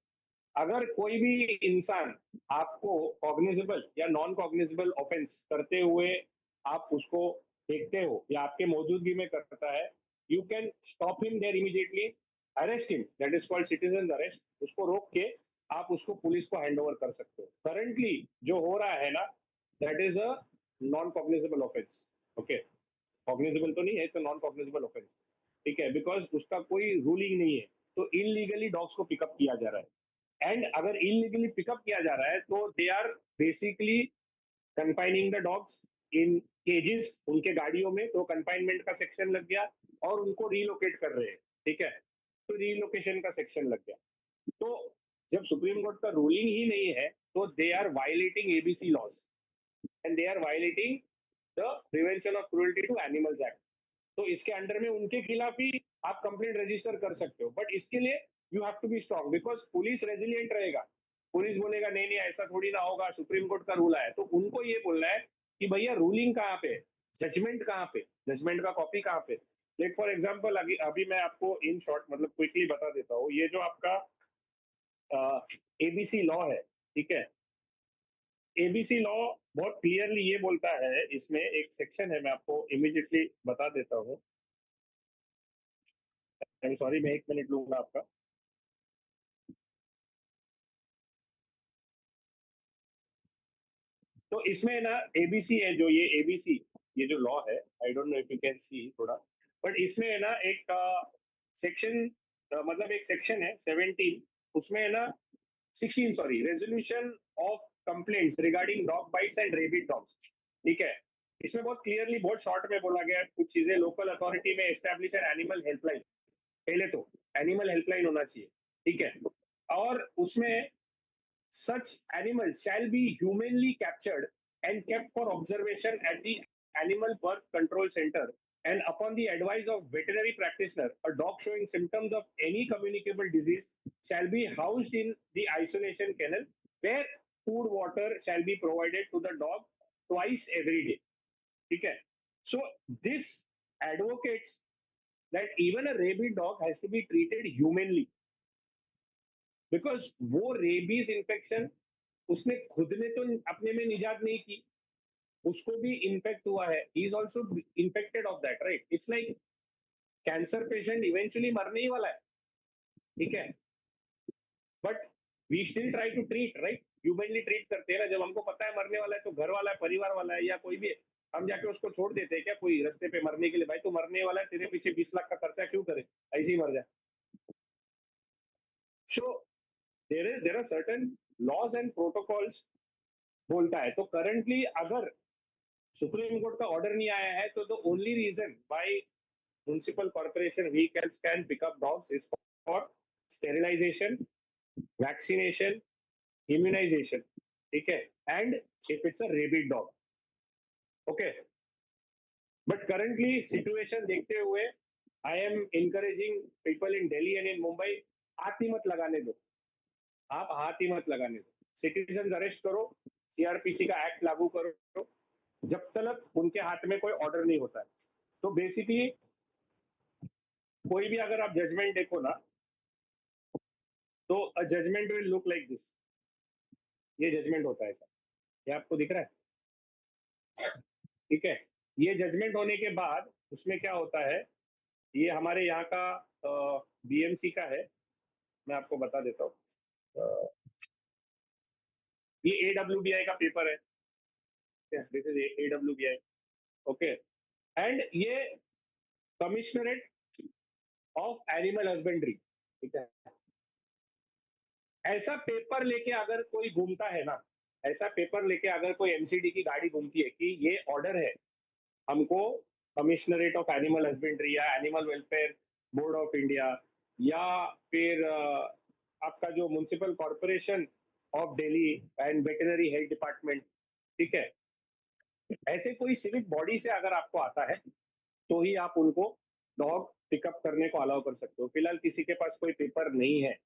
B: अगर कोई भी इंसान आपको कॉग्निजेबल या नॉन कॉग्निजेबल ऑफेंस करते हुए आप उसको देखते हो या आपके मौजूदगी में करता है, you can stop him there immediately, arrest him, that is called citizen arrest. उसको रोक के आप उसको पुलिस को हैंड ओवर कर सकते हो। करंटली जो हो रहा है ना, that is a non cognizable offence, okay. Cognizable तो नहीं है, it's a non cognizable offence, ठीक है, बिकॉज उसका कोई रूलिंग नहीं है। तो इनलीगली डॉग्स को पिकअप किया जा रहा है, एंड अगर इलीगली पिकअप किया जा रहा है तो they are basically confining the dogs in cages, उनके गाड़ियों में, तो कंफाइनमेंट का सेक्शन लग गया, और उनको रीलोकेट कर रहे हैं, ठीक है, तो रीलोकेशन का सेक्शन लग गया। तो जब सुप्रीम कोर्ट का रूलिंग ही नहीं है, तो they are violating ABC laws and they are violating the prevention of cruelty to animals act. तो इसके अंडर में उनके खिलाफ ही आप कंप्लेंट रजिस्टर कर सकते हो, बट इसके लिए you have to be strong, because police resilient रहेगा। पुलिस बोलेगा नहीं नहीं ऐसा थोड़ी ना होगा, सुप्रीम कोर्ट का रूल है, तो उनको ये बोलना है कि भैया रूलिंग कहाँ पे, जजमेंट कहाँ पे, जजमेंट का कॉपी कहाँ पे। लेट फॉर एग्जाम्पल, अभी अभी मैं आपको इन शॉर्ट मतलब क्विकली बता देता हूँ, ये जो आपका एबीसी लॉ है, ठीक है, एबीसी लॉ बहुत क्लियरली ये बोलता है, इसमें एक सेक्शन है, मैं आपको इमीडिएटली बता देता हूँ। आई एम सॉरी, मैं 1 मिनट लूंगा आपका। तो इसमें ना एबीसी है, जो ये एबीसी, ये जो लॉ है, I don't know if you can see थोड़ा, बट इसमें है ना एक सेक्शन, मतलब एक सेक्शन है 17, उसमें है ना 16, sorry, resolution of complaints regarding dog bytes and rapid dogs, ठीक है। इसमें बहुत क्लियरली, बहुत शॉर्ट में बोला गया है कुछ चीजें, लोकल अथॉरिटी में एस्टेब्लिश एन एनिमल हेल्पलाइन, पहले तो एनिमल हेल्पलाइन होना चाहिए, ठीक है। और उसमें such animals shall be humanly captured and kept for observation at the Animal Birth Control Center. And upon the advice of veterinary practitioner, a dog showing symptoms of any communicable disease shall be housed in the isolation kennel, where food, water shall be provided to the dog twice every day. ठीक है. So this advocates that even a rabid dog has to be treated humanly, because वो rabies infection उसने खुद ने तो अपने में निजात नहीं की, उसको भी इन्फेक्ट हुआ है, he is also infected of that, right? It's like cancer patient eventually मरने ही वाला है, ठीक है, but we still try to treat, right? Humanly treat करते हैं ना, जब हमको पता है मरने वाला है तो घर वाला है, परिवार वाला है, या कोई भी है, हम जाके उसको छोड़ देते हैं क्या कोई रास्ते पे मरने के लिए? भाई तू मरने वाला है, तेरे पीछे 20 लाख का खर्चा क्यों करे, ऐसे ही मर जाए। So there are certain laws and protocols बोलता है। तो करंटली अगर सुप्रीम कोर्ट का ऑर्डर नहीं आया है तो the only reason why municipal corporation vehicles can pick up dogs is for sterilization, vaccination, immunization, ठीक है, and if it's a rabid dog, okay. But currently situation देखते हुए I am encouraging people in Delhi and in Mumbai, हाथ ही मत लगाने दो, आप हाथ ही मत लगाने दो, सिटीजन अरेस्ट करो, सीआरपीसी का एक्ट लागू करो, जब तक उनके हाथ में कोई ऑर्डर नहीं होता है। तो बेसिकली कोई भी अगर आप जजमेंट देखो ना, तो a judgment will look like this, ये जजमेंट होता है सर, ये आपको दिख रहा है, ठीक है। ये जजमेंट होने के बाद उसमें क्या होता है, ये हमारे यहाँ का बीएमसी का है, मैं आपको बता देता हूँ। ये एडब्ल्यूबीआई का पेपर है, दिस इज एडब्ल्यूबीआई, ओके, एंड ये कमिश्नरेट ऑफ एनिमल हस्बेंड्री, ठीक है। ऐसा पेपर लेके अगर कोई घूमता है ना, ऐसा पेपर लेके अगर कोई एमसीडी की गाड़ी घूमती है कि ये ऑर्डर है हमको कमिश्नरेट ऑफ एनिमल हस्बेंड्री या animal welfare board of India, या फिर आपका जो municipal corporation of Delhi and veterinary health department, ठीक है, ऐसे कोई सिविक बॉडी से अगर आपको आता है तो ही आप उनको डॉग पिकअप करने को अलाउ कर सकते हो। फिलहाल किसी के पास कोई पेपर नहीं है।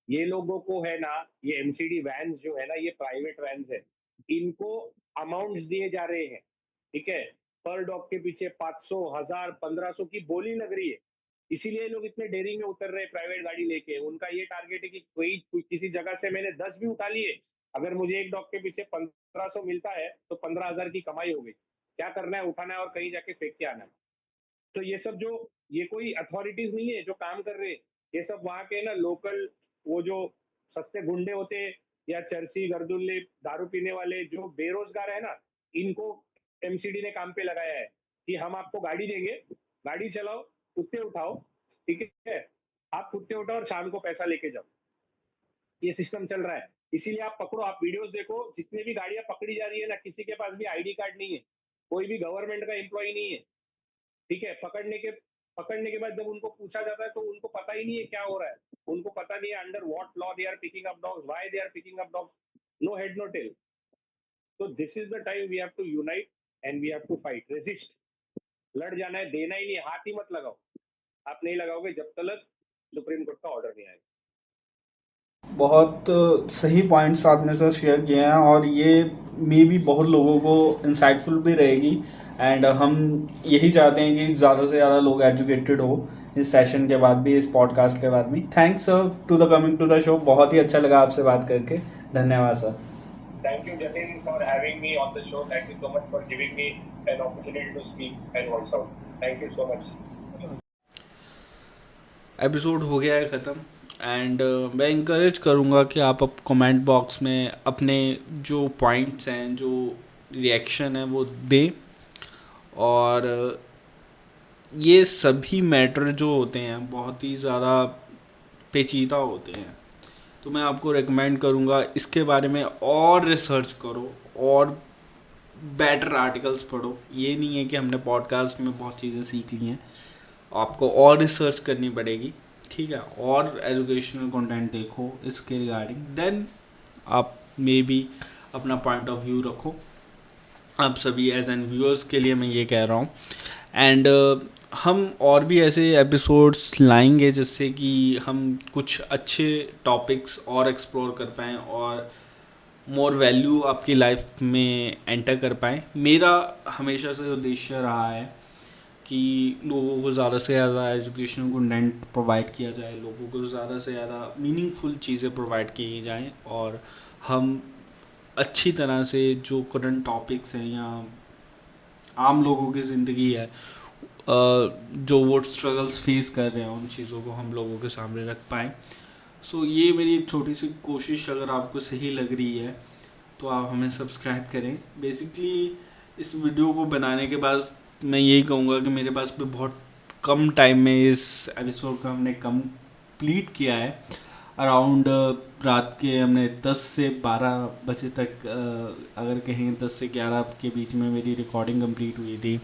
B: ये लोगों को है ना, ये एमसीडी वैन्स जो है ना, ये प्राइवेट वैन्स है, इनको अमाउंट्स दिए जा रहे हैं, ठीक है, पर डॉग के पीछे 500, 1000, 1500 की बोली लग रही है। इसीलिए लोग इतने डेयरिंग में उतर रहे हैं प्राइवेट गाड़ी लेके। उनका ये टारगेट है कि कोई किसी जगह से मैंने 10 भी उठा लिए, अगर मुझे एक डॉग के पीछे 1500 मिलता है तो 15,000 की कमाई हो गई। क्या करना है, उठाना है और कहीं जाके फेंक के आना है। तो ये सब जो, ये कोई अथॉरिटीज नहीं है जो काम कर रहे हैं, ये सब वहां के ना लोकल वो जो सस्ते गुंडे होते हैं या चरसी गर्दुल्ले दारू पीने वाले जो बेरोजगार है ना, इनको एमसीडी ने काम पे लगाया है कि हम आपको गाड़ी देंगे, गाड़ी चलाओ, कुत्ते उठाओ, ठीक है, आप कुत्ते उठाओ और शाम को पैसा लेके जाओ। ये सिस्टम चल रहा है। इसीलिए आप पकड़ो, आप वीडियोस देखो, जितनी भी गाड़ियां पकड़ी जा रही है ना, किसी के पास भी आईडी कार्ड नहीं है, कोई भी गवर्नमेंट का एम्प्लॉय नहीं है, ठीक है। पकड़ने के बाद जब उनको पूछा जाता है तो उनको पता ही नहीं है क्या हो रहा है, उनको पता नहीं है under what law they are picking up dogs, why they are picking up dogs, no head no tail. तो this is the time we have to unite and we have to fight, resist, लड़ जाना है, देना ही नहीं है, हाथ ही मत लगाओ। आप नहीं लगाओगे जब तक सुप्रीम कोर्ट का ऑर्डर नहीं आएगा।
A: बहुत सही पॉइंट्स आपने सर शेयर किए हैं और ये मे भी बहुत लोगों को इंसाइटफुल भी रहेगी। एंड हम यही चाहते हैं कि ज़्यादा से ज़्यादा लोग एजुकेटेड हो इस सेशन के बाद भी, इस पॉडकास्ट के बाद भी। Thanks sir to the coming to the show, बहुत ही अच्छा लगा आपसे बात करके। धन्यवाद सर।
B: Thank you, Jatin, for having me on the show. Thank you so much for giving me an opportunity to speak and voice out. Thank you so much.
A: Episode हो गया है ख़त्म। एंड मैं इंकरेज करूँगा कि आप अब कमेंट बॉक्स में अपने जो पॉइंट्स हैं, जो रिएक्शन है वो दें। और ये सभी मैटर जो होते हैं बहुत ही ज़्यादा पेचीदा होते हैं, तो मैं आपको रेकमेंड करूँगा इसके बारे में और रिसर्च करो और बेटर आर्टिकल्स पढ़ो। ये नहीं है कि हमने पॉडकास्ट में बहुत चीज़ें सीख ली हैं, आपको और रिसर्च करनी पड़ेगी, ठीक है, और एजुकेशनल कंटेंट देखो इसके रिगार्डिंग, देन आप मे बी अपना पॉइंट ऑफ व्यू रखो। आप सभी एज एन व्यूअर्स के लिए मैं ये कह रहा हूँ। एंड हम और भी ऐसे एपिसोड्स लाएंगे जिससे कि हम कुछ अच्छे टॉपिक्स और एक्सप्लोर कर पाएँ और मोर वैल्यू आपकी लाइफ में एंटर कर पाएँ। मेरा हमेशा से उद्देश्य रहा है कि लोगों को ज़्यादा से ज़्यादा एजुकेशनल कंटेंट प्रोवाइड किया जाए, लोगों को ज़्यादा से ज़्यादा मीनिंगफुल चीज़ें प्रोवाइड की जाएं, और हम अच्छी तरह से जो करंट टॉपिक्स हैं या आम लोगों की ज़िंदगी है, जो वो स्ट्रगल्स फेस कर रहे हैं, उन चीज़ों को हम लोगों के सामने रख पाएँ। सो ये मेरी एक छोटी सी कोशिश, अगर आपको सही लग रही है तो आप हमें सब्सक्राइब करें। बेसिकली इस वीडियो को बनाने के बाद मैं यही कहूँगा कि मेरे पास भी बहुत कम टाइम में इस एपिसोड को हमने कंप्लीट किया है। अराउंड रात के हमने 10 से 12 बजे तक, अगर कहें 10 से 11 के बीच में मेरी रिकॉर्डिंग कंप्लीट हुई थी।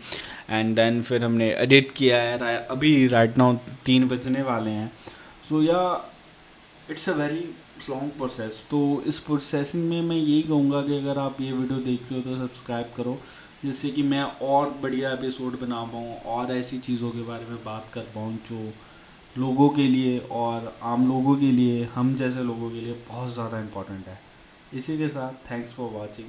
A: एंड देन फिर हमने एडिट किया है, अभी राइट नाउ 3 बजने वाले हैं। सो या it's a very long process. तो इस प्रोसेसिंग में मैं यही कहूँगा कि अगर आप ये वीडियो देखते हो तो सब्सक्राइब करो, जिससे कि मैं और बढ़िया एपिसोड बना पाऊँ और ऐसी चीज़ों के बारे में बात कर पाऊँ जो लोगों के लिए और आम लोगों के लिए, हम जैसे लोगों के लिए बहुत ज़्यादा इम्पोर्टेंट है। इसी के साथ थैंक्स फॉर वॉचिंग।